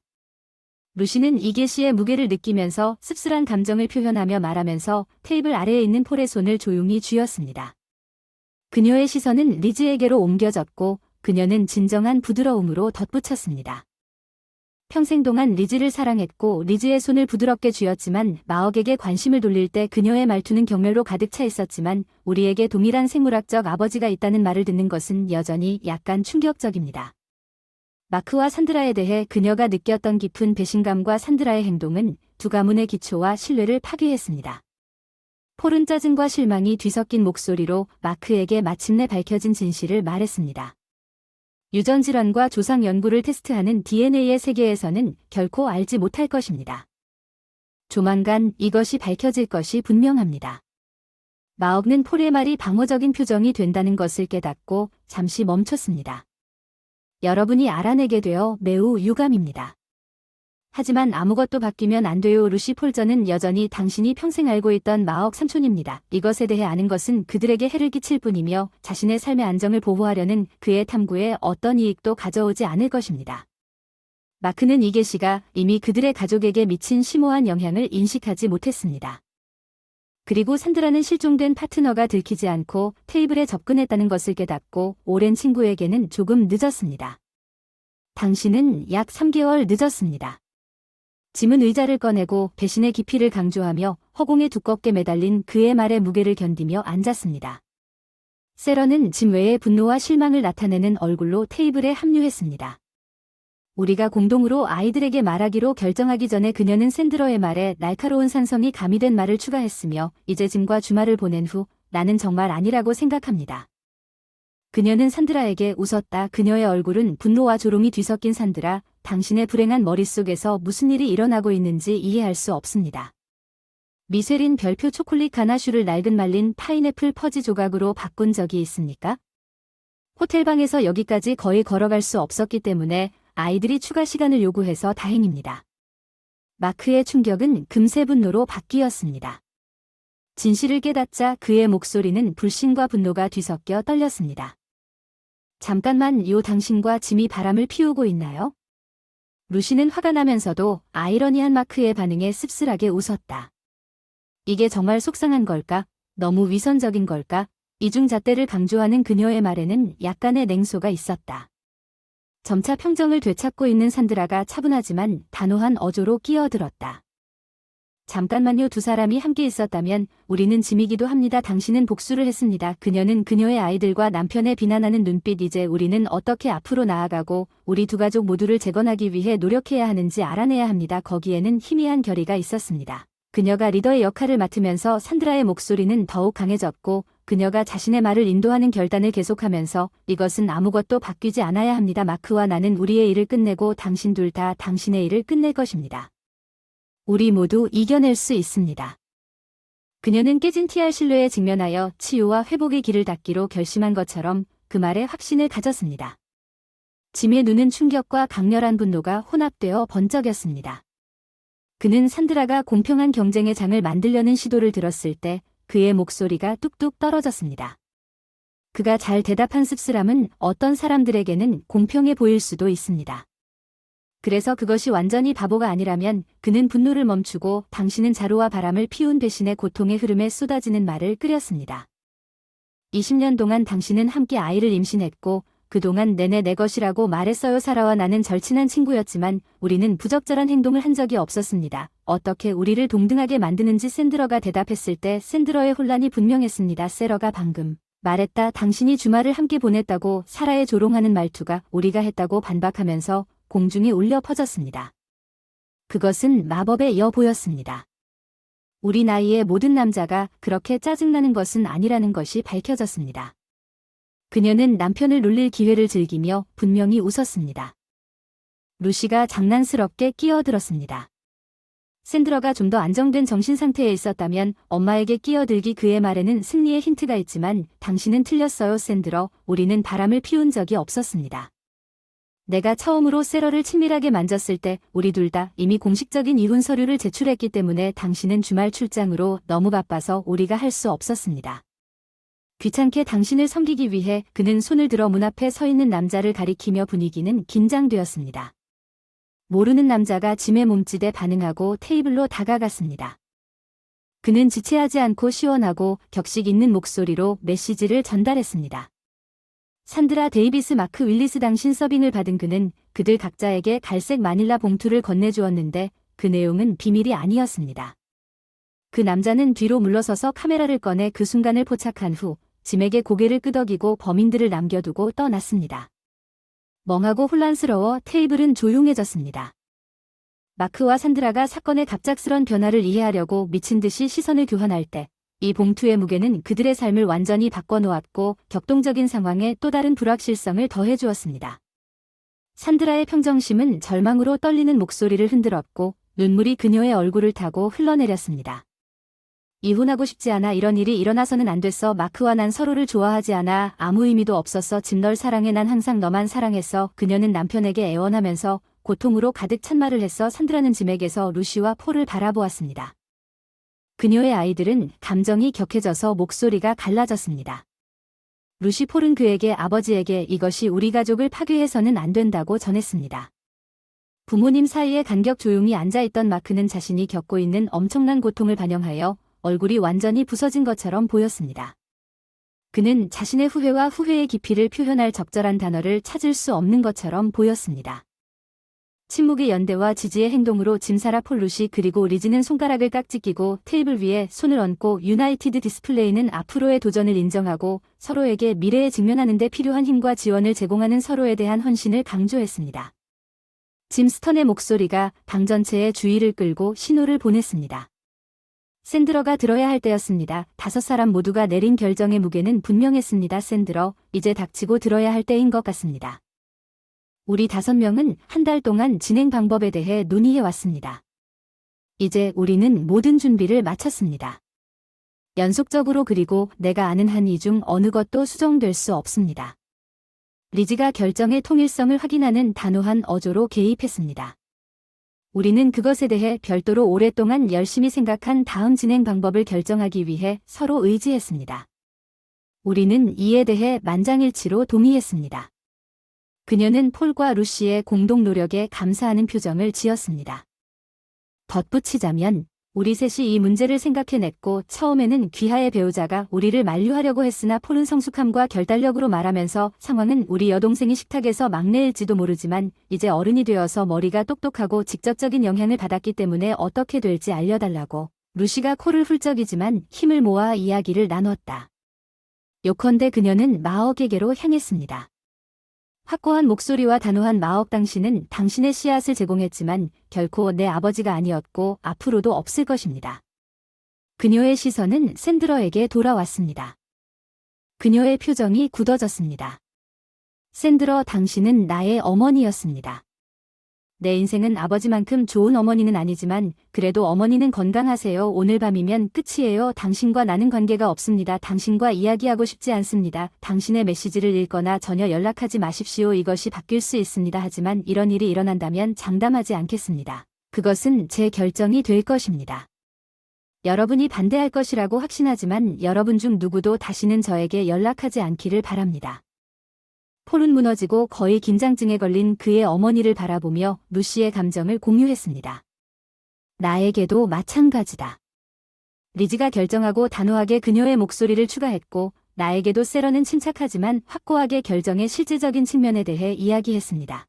루시는 이 계시의 무게를 느끼면서 씁쓸한 감정을 표현하며 말하면서 테이블 아래에 있는 폴의 손을 조용히 쥐었습니다. 그녀의 시선은 리즈에게로 옮겨졌고 그녀는 진정한 부드러움으로 덧붙였습니다. 평생 동안 리즈를 사랑했고 리즈의 손을 부드럽게 쥐었지만 마억에게 관심을 돌릴 때 그녀의 말투는 경멸로 가득 차 있었지만 우리에게 동일한 생물학적 아버지가 있다는 말을 듣는 것은 여전히 약간 충격적입니다. 마크와 산드라에 대해 그녀가 느꼈던 깊은 배신감과 산드라의 행동은 두 가문의 기초와 신뢰를 파괴했습니다. 폴은 짜증과 실망이 뒤섞인 목소리로 마크에게 마침내 밝혀진 진실을 말했습니다. 유전질환과 조상 연구를 테스트하는 DNA의 세계에서는 결코 알지 못할 것입니다. 조만간 이것이 밝혀질 것이 분명합니다. 마억는 폴의 말이 방어적인 표정이 된다는 것을 깨닫고 잠시 멈췄습니다. 여러분이 알아내게 되어 매우 유감입니다. 하지만 아무것도 바뀌면 안 돼요. 루시 폴저는 여전히 당신이 평생 알고 있던 마억 삼촌입니다. 이것에 대해 아는 것은 그들에게 해를 끼칠 뿐이며 자신의 삶의 안정을 보호하려는 그의 탐구에 어떤 이익도 가져오지 않을 것입니다. 마크는 이 계시가 이미 그들의 가족에게 미친 심오한 영향을 인식하지 못했습니다. 그리고 산드라는 실종된 파트너가 들키지 않고 테이블에 접근했다는 것을 깨닫고 오랜 친구에게는 조금 늦었습니다. 당신은 약 3개월 늦었습니다. 짐은 의자를 꺼내고 배신의 깊이를 강조하며 허공에 두껍게 매달린 그의 말의 무게를 견디며 앉았습니다. 세러는 짐 외에 분노와 실망을 나타내는 얼굴로 테이블에 합류했습니다. 우리가 공동으로 아이들에게 말하기로 결정하기 전에 그녀는 샌드러의 말에 날카로운 산성이 가미된 말을 추가했으며 이제 짐과 주말을 보낸 후 나는 정말 아니라고 생각합니다. 그녀는 산드라에게 웃었다. 그녀의 얼굴은 분노와 조롱이 뒤섞인 산드라, 당신의 불행한 머릿속에서 무슨 일이 일어나고 있는지 이해할 수 없습니다. 미쉐린 별표 초콜릿 가나슈를 낡은 말린 파인애플 퍼지 조각으로 바꾼 적이 있습니까? 호텔방에서 여기까지 거의 걸어갈 수 없었기 때문에 아이들이 추가 시간을 요구해서 다행입니다. 마크의 충격은 금세 분노로 바뀌었습니다. 진실을 깨닫자 그의 목소리는 불신과 분노가 뒤섞여 떨렸습니다. 잠깐만 당신과 짐이 바람을 피우고 있나요? 루시는 화가 나면서도 아이러니한 마크의 반응에 씁쓸하게 웃었다. 이게 정말 속상한 걸까? 너무 위선적인 걸까? 이중잣대를 강조하는 그녀의 말에는 약간의 냉소가 있었다. 점차 평정을 되찾고 있는 산드라가 차분하지만 단호한 어조로 끼어들었다. 잠깐만요. 두 사람이 함께 있었다면 우리는 짐이기도 합니다. 당신은 복수를 했습니다. 그녀는 그녀의 아이들과 남편의 비난하는 눈빛. 이제 우리는 어떻게 앞으로 나아가고 우리 두 가족 모두를 재건하기 위해 노력해야 하는지 알아내야 합니다. 거기에는 희미한 결의가 있었습니다. 그녀가 리더의 역할을 맡으면서 산드라의 목소리는 더욱 강해졌고 그녀가 자신의 말을 인도하는 결단을 계속하면서 이것은 아무것도 바뀌지 않아야 합니다. 마크와 나는 우리의 일을 끝내고 당신 둘 다 당신의 일을 끝낼 것입니다. 우리 모두 이겨낼 수 있습니다. 그녀는 깨진 TR 신뢰에 직면하여 치유와 회복의 길을 닫기로 결심한 것처럼 그 말에 확신을 가졌습니다. 짐의 눈은 충격과 강렬한 분노가 혼합되어 번쩍였습니다. 그는 산드라가 공평한 경쟁의 장을 만들려는 시도를 들었을 때 그의 목소리가 뚝뚝 떨어졌습니다. 그가 잘 대답한 씁쓸함은 어떤 사람들에게는 공평해 보일 수도 있습니다. 그래서 그것이 완전히 바보가 아니라면 그는 분노를 멈추고 당신은 자루와 바람을 피운 배신의 고통의 흐름에 쏟아지는 말을 끓였습니다. 20년 동안 당신은 함께 아이를 임신했고 그동안 내내 내 것이라고 말했어요. 사라와 나는 절친한 친구였지만 우리는 부적절한 행동을 한 적이 없었습니다. 어떻게 우리를 동등하게 만드는지 샌드러가 대답했을 때 샌드러의 혼란이 분명했습니다. 세러가 방금 말했다. 당신이 주말을 함께 보냈다고. 사라의 조롱하는 말투가 우리가 했다고 반박하면서 공중에 울려 퍼졌습니다. 그것은 마법의 여보였습니다. 우리 나이의 모든 남자가 그렇게 짜증나는 것은 아니라는 것이 밝혀졌습니다. 그녀는 남편을 놀릴 기회를 즐기며 분명히 웃었습니다. 루시가 장난스럽게 끼어들었습니다. 샌드러가 좀 더 안정된 정신 상태에 있었다면 엄마에게 끼어들기. 그의 말에는 승리의 힌트가 있지만 당신은 틀렸어요. 샌드러, 우리는 바람을 피운 적이 없었습니다. 내가 처음으로 세러를 친밀하게 만졌을 때 우리 둘 다 이미 공식적인 이혼 서류를 제출했기 때문에 당신은 주말 출장으로 너무 바빠서 우리가 할 수 없었습니다. 귀찮게 당신을 섬기기 위해 그는 손을 들어 문 앞에 서 있는 남자를 가리키며 분위기는 긴장되었습니다. 모르는 남자가 짐의 몸짓에 반응하고 테이블로 다가갔습니다. 그는 지체하지 않고 시원하고 격식 있는 목소리로 메시지를 전달했습니다. 산드라 데이비스 마크 윌리스 당신 서빙을 받은 그는 그들 각자에게 갈색 마닐라 봉투를 건네주었는데 그 내용은 비밀이 아니었습니다. 그 남자는 뒤로 물러서서 카메라를 꺼내 그 순간을 포착한 후 짐에게 고개를 끄덕이고 범인들을 남겨두고 떠났습니다. 멍하고 혼란스러워 테이블은 조용해졌습니다. 마크와 산드라가 사건의 갑작스런 변화를 이해하려고 미친 듯이 시선을 교환할 때 이 봉투의 무게는 그들의 삶을 완전히 바꿔놓았고 격동적인 상황에 또 다른 불확실성을 더해주었습니다. 산드라의 평정심은 절망으로 떨리는 목소리를 흔들었고 눈물이 그녀의 얼굴을 타고 흘러내렸습니다. 이혼하고 싶지 않아. 이런 일이 일어나서는 안 됐어. 마크와 난 서로를 좋아하지 않아. 아무 의미도 없었어. 짐 널 사랑해. 난 항상 너만 사랑했어. 그녀는 남편에게 애원하면서 고통으로 가득 찬 말을 해서 산드라는 짐에게서 루시와 폴을 바라보았습니다. 그녀의 아이들은 감정이 격해져서 목소리가 갈라졌습니다. 루시 폴은 그에게 아버지에게 이것이 우리 가족을 파괴해서는 안 된다고 전했습니다. 부모님 사이에 간격 조용히 앉아있던 마크는 자신이 겪고 있는 엄청난 고통을 반영하여 얼굴이 완전히 부서진 것처럼 보였습니다. 그는 자신의 후회와 후회의 깊이를 표현할 적절한 단어를 찾을 수 없는 것처럼 보였습니다. 침묵의 연대와 지지의 행동으로 짐사라 폴 루시 그리고 리즈는 손가락을 깍지 끼고 테이블 위에 손을 얹고 유나이티드 디스플레이는 앞으로의 도전을 인정하고 서로에게 미래에 직면하는 데 필요한 힘과 지원을 제공하는 서로에 대한 헌신을 강조했습니다. 짐 스턴의 목소리가 방 전체의 주의를 끌고 신호를 보냈습니다. 샌드러가 들어야 할 때였습니다. 5사람 모두가 내린 결정의 무게는 분명했습니다. 샌드러, 이제 닥치고 들어야 할 때인 것 같습니다. 우리 5명은 한 달 동안 진행 방법에 대해 논의해왔습니다. 이제 우리는 모든 준비를 마쳤습니다. 연속적으로 그리고 내가 아는 한 이 중 어느 것도 수정될 수 없습니다. 리즈가 결정의 통일성을 확인하는 단호한 어조로 개입했습니다. 우리는 그것에 대해 별도로 오랫동안 열심히 생각한 다음 진행 방법을 결정하기 위해 서로 의지했습니다. 우리는 이에 대해 만장일치로 동의했습니다. 그녀는 폴과 루시의 공동 노력에 감사하는 표정을 지었습니다. 덧붙이자면 우리 셋이 이 문제를 생각해냈고 처음에는 귀하의 배우자가 우리를 만류하려고 했으나 폴은 성숙함과 결단력으로 말하면서 상황은 우리 여동생이 식탁에서 막내일지도 모르지만 이제 어른이 되어서 머리가 똑똑하고 직접적인 영향을 받았기 때문에 어떻게 될지 알려달라고 루시가 코를 훌쩍이지만 힘을 모아 이야기를 나눴다. 요컨대 그녀는 마억에게로 향했습니다. 확고한 목소리와 단호한 마억 당신은 당신의 씨앗을 제공했지만 결코 내 아버지가 아니었고 앞으로도 없을 것입니다. 그녀의 시선은 샌드러에게 돌아왔습니다. 그녀의 표정이 굳어졌습니다. 샌드러 당신은 나의 어머니였습니다. 내 인생은 아버지만큼 좋은 어머니는 아니지만 그래도 어머니는 건강하세요. 오늘 밤이면 끝이에요. 당신과 나는 관계가 없습니다. 당신과 이야기하고 싶지 않습니다. 당신의 메시지를 읽거나 전혀 연락하지 마십시오. 이것이 바뀔 수 있습니다. 하지만 이런 일이 일어난다면 장담하지 않겠습니다. 그것은 제 결정이 될 것입니다. 여러분이 반대할 것이라고 확신하지만 여러분 중 누구도 다시는 저에게 연락하지 않기를 바랍니다. 폴은 무너지고 거의 긴장증에 걸린 그의 어머니를 바라보며 루시의 감정을 공유했습니다. 나에게도 마찬가지다. 리즈가 결정하고 단호하게 그녀의 목소리를 추가했고 나에게도 세러는 침착하지만 확고하게 결정의 실질적인 측면에 대해 이야기했습니다.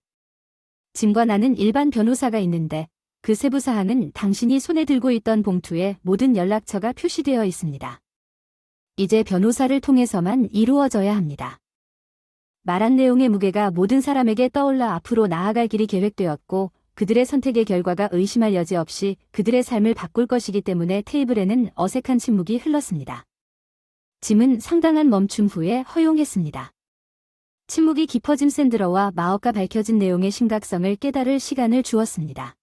짐과 나는 일반 변호사가 있는데 그 세부 사항은 당신이 손에 들고 있던 봉투에 모든 연락처가 표시되어 있습니다. 이제 변호사를 통해서만 이루어져야 합니다. 말한 내용의 무게가 모든 사람에게 떠올라 앞으로 나아갈 길이 계획되었고 그들의 선택의 결과가 의심할 여지 없이 그들의 삶을 바꿀 것이기 때문에 테이블에는 어색한 침묵이 흘렀습니다. 짐은 상당한 멈춤 후에 허용했습니다. 침묵이 깊어진 샌드러와 마억과 밝혀진 내용의 심각성을 깨달을 시간을 주었습니다.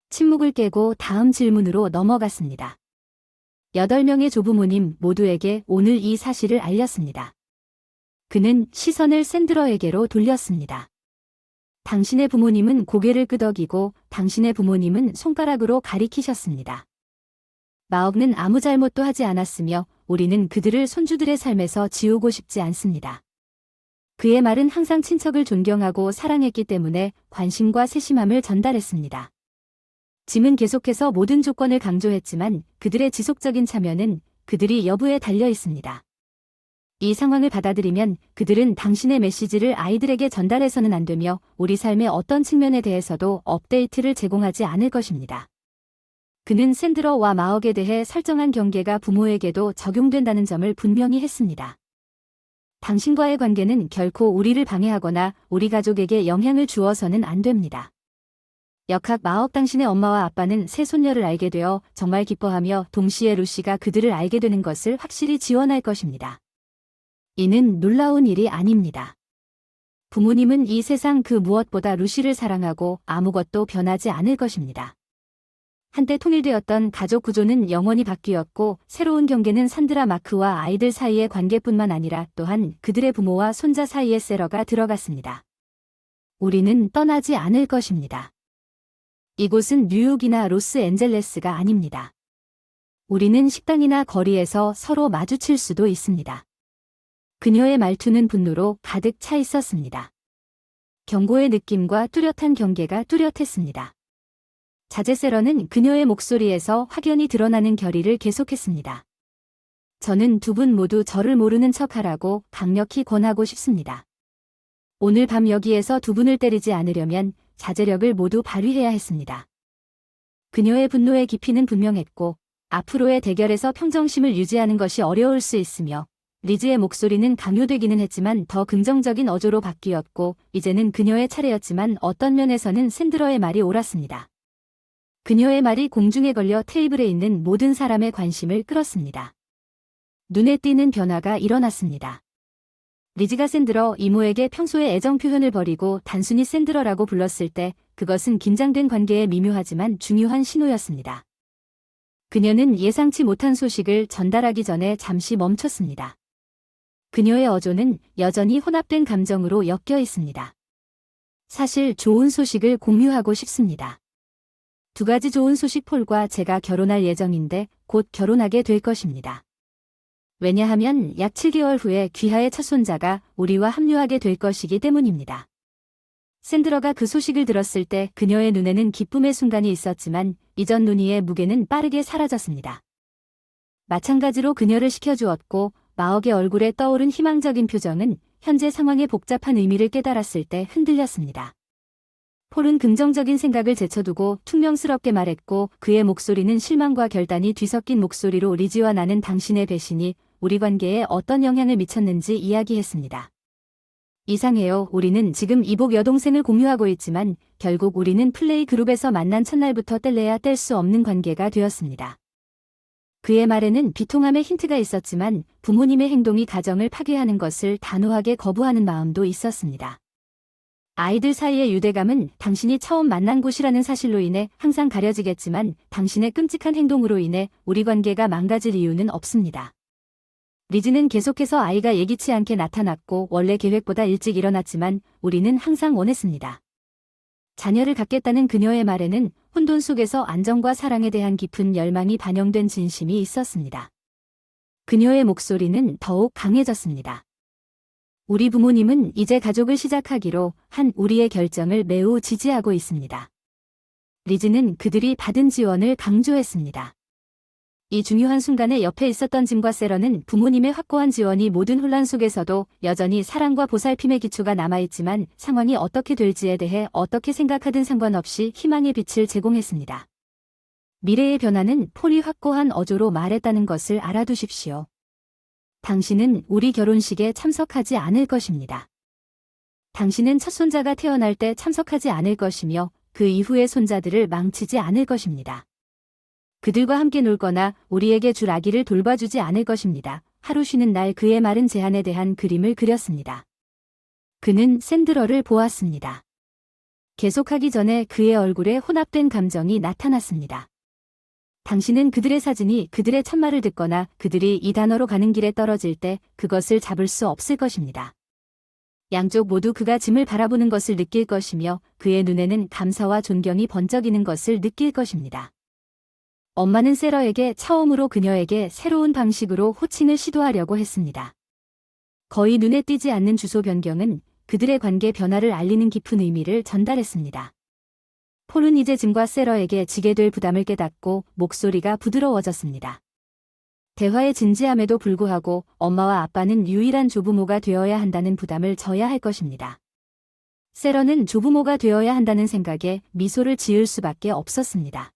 침묵을 깨고 다음 질문으로 넘어갔습니다. 8명의 조부모님 모두에게 오늘 이 사실을 알렸습니다. 그는 시선을 샌드러에게로 돌렸습니다. 당신의 부모님은 고개를 끄덕이고 당신의 부모님은 손가락으로 가리키셨습니다. 마억는 아무 잘못도 하지 않았으며 우리는 그들을 손주들의 삶에서 지우고 싶지 않습니다. 그의 말은 항상 친척을 존경하고 사랑했기 때문에 관심과 세심함을 전달했습니다. 짐은 계속해서 모든 조건을 강조했지만 그들의 지속적인 참여는 그들이 여부에 달려 있습니다. 이 상황을 받아들이면 그들은 당신의 메시지를 아이들에게 전달해서는 안 되며 우리 삶의 어떤 측면에 대해서도 업데이트를 제공하지 않을 것입니다. 그는 샌드러와 마억에 대해 설정한 경계가 부모에게도 적용된다는 점을 분명히 했습니다. 당신과의 관계는 결코 우리를 방해하거나 우리 가족에게 영향을 주어서는 안 됩니다. 역학 마억 당신의 엄마와 아빠는 새 손녀를 알게 되어 정말 기뻐하며 동시에 루시가 그들을 알게 되는 것을 확실히 지원할 것입니다. 이는 놀라운 일이 아닙니다. 부모님은 이 세상 그 무엇보다 루시를 사랑하고 아무것도 변하지 않을 것입니다. 한때 통일되었던 가족 구조는 영원히 바뀌었고 새로운 경계는 산드라 마크와 아이들 사이의 관계뿐만 아니라 또한 그들의 부모와 손자 사이의 세러가 들어갔습니다. 우리는 떠나지 않을 것입니다. 이곳은 뉴욕이나 로스앤젤레스가 아닙니다. 우리는 식당이나 거리에서 서로 마주칠 수도 있습니다. 그녀의 말투는 분노로 가득 차 있었습니다. 경고의 느낌과 뚜렷한 경계가 뚜렷했습니다. 자제세러는 그녀의 목소리에서 확연히 드러나는 결의를 계속했습니다. 저는 두 분 모두 저를 모르는 척하라고 강력히 권하고 싶습니다. 오늘 밤 여기에서 두 분을 때리지 않으려면 자제력을 모두 발휘해야 했습니다. 그녀의 분노의 깊이는 분명했고 앞으로의 대결에서 평정심을 유지하는 것이 어려울 수 있으며 리즈의 목소리는 강요되기는 했지만 더 긍정적인 어조로 바뀌었고 이제는 그녀의 차례였지만 어떤 면에서는 샌드러의 말이 옳았습니다. 그녀의 말이 공중에 걸려 테이블에 있는 모든 사람의 관심을 끌었습니다. 눈에 띄는 변화가 일어났습니다. 리즈가 샌드러 이모에게 평소의 애정 표현을 버리고 단순히 샌드러라고 불렀을 때 그것은 긴장된 관계에 미묘하지만 중요한 신호였습니다. 그녀는 예상치 못한 소식을 전달하기 전에 잠시 멈췄습니다. 그녀의 어조는 여전히 혼합된 감정으로 엮여 있습니다. 사실 좋은 소식을 공유하고 싶습니다. 두 가지 좋은 소식. 폴과 제가 결혼할 예정인데 곧 결혼하게 될 것입니다. 왜냐하면 약 7개월 후에 귀하의 첫 손자가 우리와 합류하게 될 것이기 때문입니다. 샌드러가 그 소식을 들었을 때 그녀의 눈에는 기쁨의 순간이 있었지만 이전 눈이의 무게는 빠르게 사라졌습니다. 마찬가지로 그녀를 시켜주었고 마억의 얼굴에 떠오른 희망적인 표정은 현재 상황의 복잡한 의미를 깨달았을 때 흔들렸습니다. 폴은 긍정적인 생각을 제쳐두고 퉁명스럽게 말했고 그의 목소리는 실망과 결단이 뒤섞인 목소리로 리즈와 나는 당신의 배신이 우리 관계에 어떤 영향을 미쳤는지 이야기했습니다. 이상해요. 우리는 지금 이복 여동생을 공유하고 있지만 결국 우리는 플레이 그룹에서 만난 첫날부터 뗄래야 뗄 수 없는 관계가 되었습니다. 그의 말에는 비통함의 힌트가 있었지만 부모님의 행동이 가정을 파괴하는 것을 단호하게 거부하는 마음도 있었습니다. 아이들 사이의 유대감은 당신이 처음 만난 곳이라는 사실로 인해 항상 가려지겠지만 당신의 끔찍한 행동으로 인해 우리 관계가 망가질 이유는 없습니다. 리즈는 계속해서 아이가 예기치 않게 나타났고 원래 계획보다 일찍 일어났지만 우리는 항상 원했습니다. 자녀를 갖겠다는 그녀의 말에는 혼돈 속에서 안정과 사랑에 대한 깊은 열망이 반영된 진심이 있었습니다. 그녀의 목소리는 더욱 강해졌습니다. 우리 부모님은 이제 가족을 시작하기로 한 우리의 결정을 매우 지지하고 있습니다. 리즈는 그들이 받은 지원을 강조했습니다. 이 중요한 순간에 옆에 있었던 짐과 세러는 부모님의 확고한 지원이 모든 혼란 속에서도 여전히 사랑과 보살핌의 기초가 남아있지만 상황이 어떻게 될지에 대해 어떻게 생각하든 상관없이 희망의 빛을 제공했습니다. 미래의 변화는 폴이 확고한 어조로 말했다는 것을 알아두십시오. 당신은 우리 결혼식에 참석하지 않을 것입니다. 당신은 첫 손자가 태어날 때 참석하지 않을 것이며 그 이후의 손자들을 망치지 않을 것입니다. 그들과 함께 놀거나 우리에게 줄 아기를 돌봐주지 않을 것입니다. 하루 쉬는 날 그의 마른 제안에 대한 그림을 그렸습니다. 그는 샌드러를 보았습니다. 계속하기 전에 그의 얼굴에 혼합된 감정이 나타났습니다. 당신은 그들의 사진이 그들의 첫말을 듣거나 그들이 이 단어로 가는 길에 떨어질 때 그것을 잡을 수 없을 것입니다. 양쪽 모두 그가 짐을 바라보는 것을 느낄 것이며 그의 눈에는 감사와 존경이 번쩍이는 것을 느낄 것입니다. 엄마는 세러에게 처음으로 그녀에게 새로운 방식으로 호칭을 시도하려고 했습니다. 거의 눈에 띄지 않는 주소 변경은 그들의 관계 변화를 알리는 깊은 의미를 전달했습니다. 폴은 이제 짐과 세러에게 지게 될 부담을 깨닫고 목소리가 부드러워졌습니다. 대화의 진지함에도 불구하고 엄마와 아빠는 유일한 조부모가 되어야 한다는 부담을 져야 할 것입니다. 세러는 조부모가 되어야 한다는 생각에 미소를 지을 수밖에 없었습니다.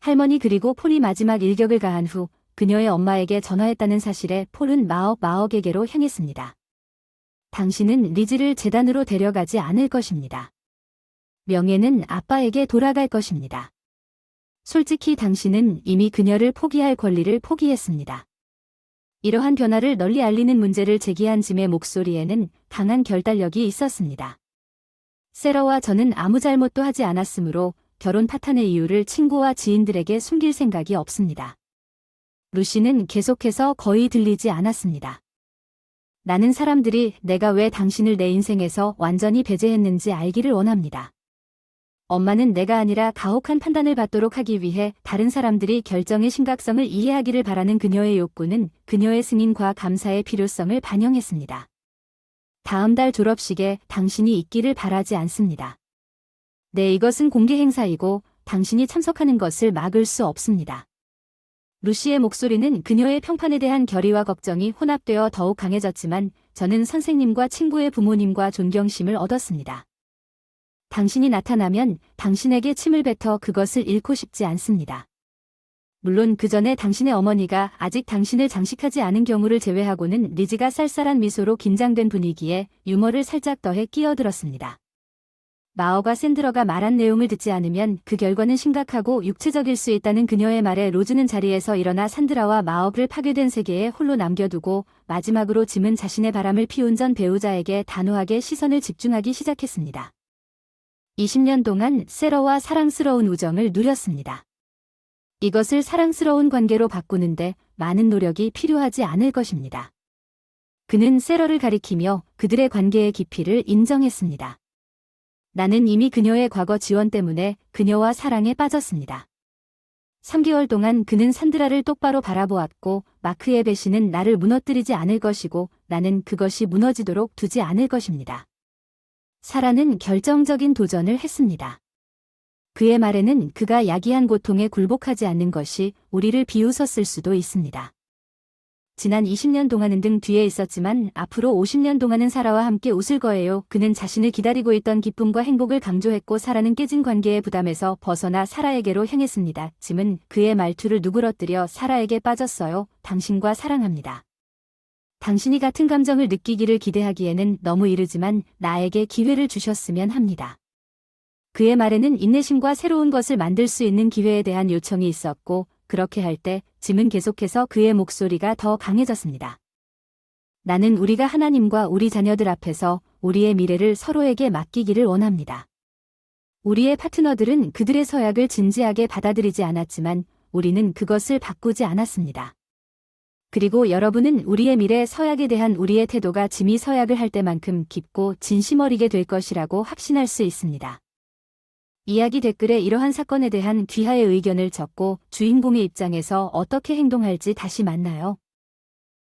할머니 그리고 폴이 마지막 일격을 가한 후 그녀의 엄마에게 전화했다는 사실에 폴은 마억에게로 향했습니다. 당신은 리즈를 재단으로 데려가지 않을 것입니다. 명예는 아빠에게 돌아갈 것입니다. 솔직히 당신은 이미 그녀를 포기할 권리를 포기했습니다. 이러한 변화를 널리 알리는 문제를 제기한 짐의 목소리에는 강한 결단력이 있었습니다. 세러와 저는 아무 잘못도 하지 않았으므로 결혼 파탄의 이유를 친구와 지인들에게 숨길 생각이 없습니다. 루시는 계속해서 거의 들리지 않았습니다. 나는 사람들이 내가 왜 당신을 내 인생에서 완전히 배제했는지 알기를 원합니다. 엄마는 내가 아니라 가혹한 판단을 받도록 하기 위해 다른 사람들이 결정의 심각성을 이해하기를 바라는 그녀의 욕구는 그녀의 승인과 감사의 필요성을 반영했습니다. 다음 달 졸업식에 당신이 있기를 바라지 않습니다. 네, 이것은 공개 행사이고 당신이 참석하는 것을 막을 수 없습니다. 루시의 목소리는 그녀의 평판에 대한 결의와 걱정이 혼합되어 더욱 강해졌지만 저는 선생님과 친구의 부모님과 존경심을 얻었습니다. 당신이 나타나면 당신에게 침을 뱉어 그것을 잃고 싶지 않습니다. 물론 그 전에 당신의 어머니가 아직 당신을 장식하지 않은 경우를 제외하고는 리즈가 쌀쌀한 미소로 긴장된 분위기에 유머를 살짝 더해 끼어들었습니다. 마어가 샌드러가 말한 내용을 듣지 않으면 그 결과는 심각하고 육체적일 수 있다는 그녀의 말에 로즈는 자리에서 일어나 산드라와 마어를 파괴된 세계에 홀로 남겨두고 마지막으로 짐은 자신의 바람을 피운 전 배우자에게 단호하게 시선을 집중하기 시작했습니다. 20년 동안 세러와 사랑스러운 우정을 누렸습니다. 이것을 사랑스러운 관계로 바꾸는데 많은 노력이 필요하지 않을 것입니다. 그는 세러를 가리키며 그들의 관계의 깊이를 인정했습니다. 나는 이미 그녀의 과거 지원 때문에 그녀와 사랑에 빠졌습니다. 3개월 동안 그는 산드라를 똑바로 바라보았고 마크의 배신은 나를 무너뜨리지 않을 것이고 나는 그것이 무너지도록 두지 않을 것입니다. 사라는 결정적인 도전을 했습니다. 그의 말에는 그가 야기한 고통에 굴복하지 않는 것이 우리를 비웃었을 수도 있습니다. 지난 20년 동안은 등 뒤에 있었지만 앞으로 50년 동안은 사라와 함께 웃을 거예요. 그는 자신을 기다리고 있던 기쁨과 행복을 강조했고 사라는 깨진 관계의 부담에서 벗어나 사라에게로 향했습니다. 짐은 그의 말투를 누그러뜨려 사라에게 빠졌어요. 당신과 사랑합니다. 당신이 같은 감정을 느끼기를 기대하기에는 너무 이르지만 나에게 기회를 주셨으면 합니다. 그의 말에는 인내심과 새로운 것을 만들 수 있는 기회에 대한 요청이 있었고 그렇게 할 때 짐은 계속해서 그의 목소리가 더 강해졌습니다. 나는 우리가 하나님과 우리 자녀들 앞에서 우리의 미래를 서로에게 맡기기를 원합니다. 우리의 파트너들은 그들의 서약을 진지하게 받아들이지 않았지만 우리는 그것을 바꾸지 않았습니다. 그리고 여러분은 우리의 미래 서약에 대한 우리의 태도가 짐이 서약을 할 때만큼 깊고 진심 어리게 될 것이라고 확신할 수 있습니다. 이야기 댓글에 이러한 사건에 대한 귀하의 의견을 적고 주인공의 입장에서 어떻게 행동할지 다시 만나요.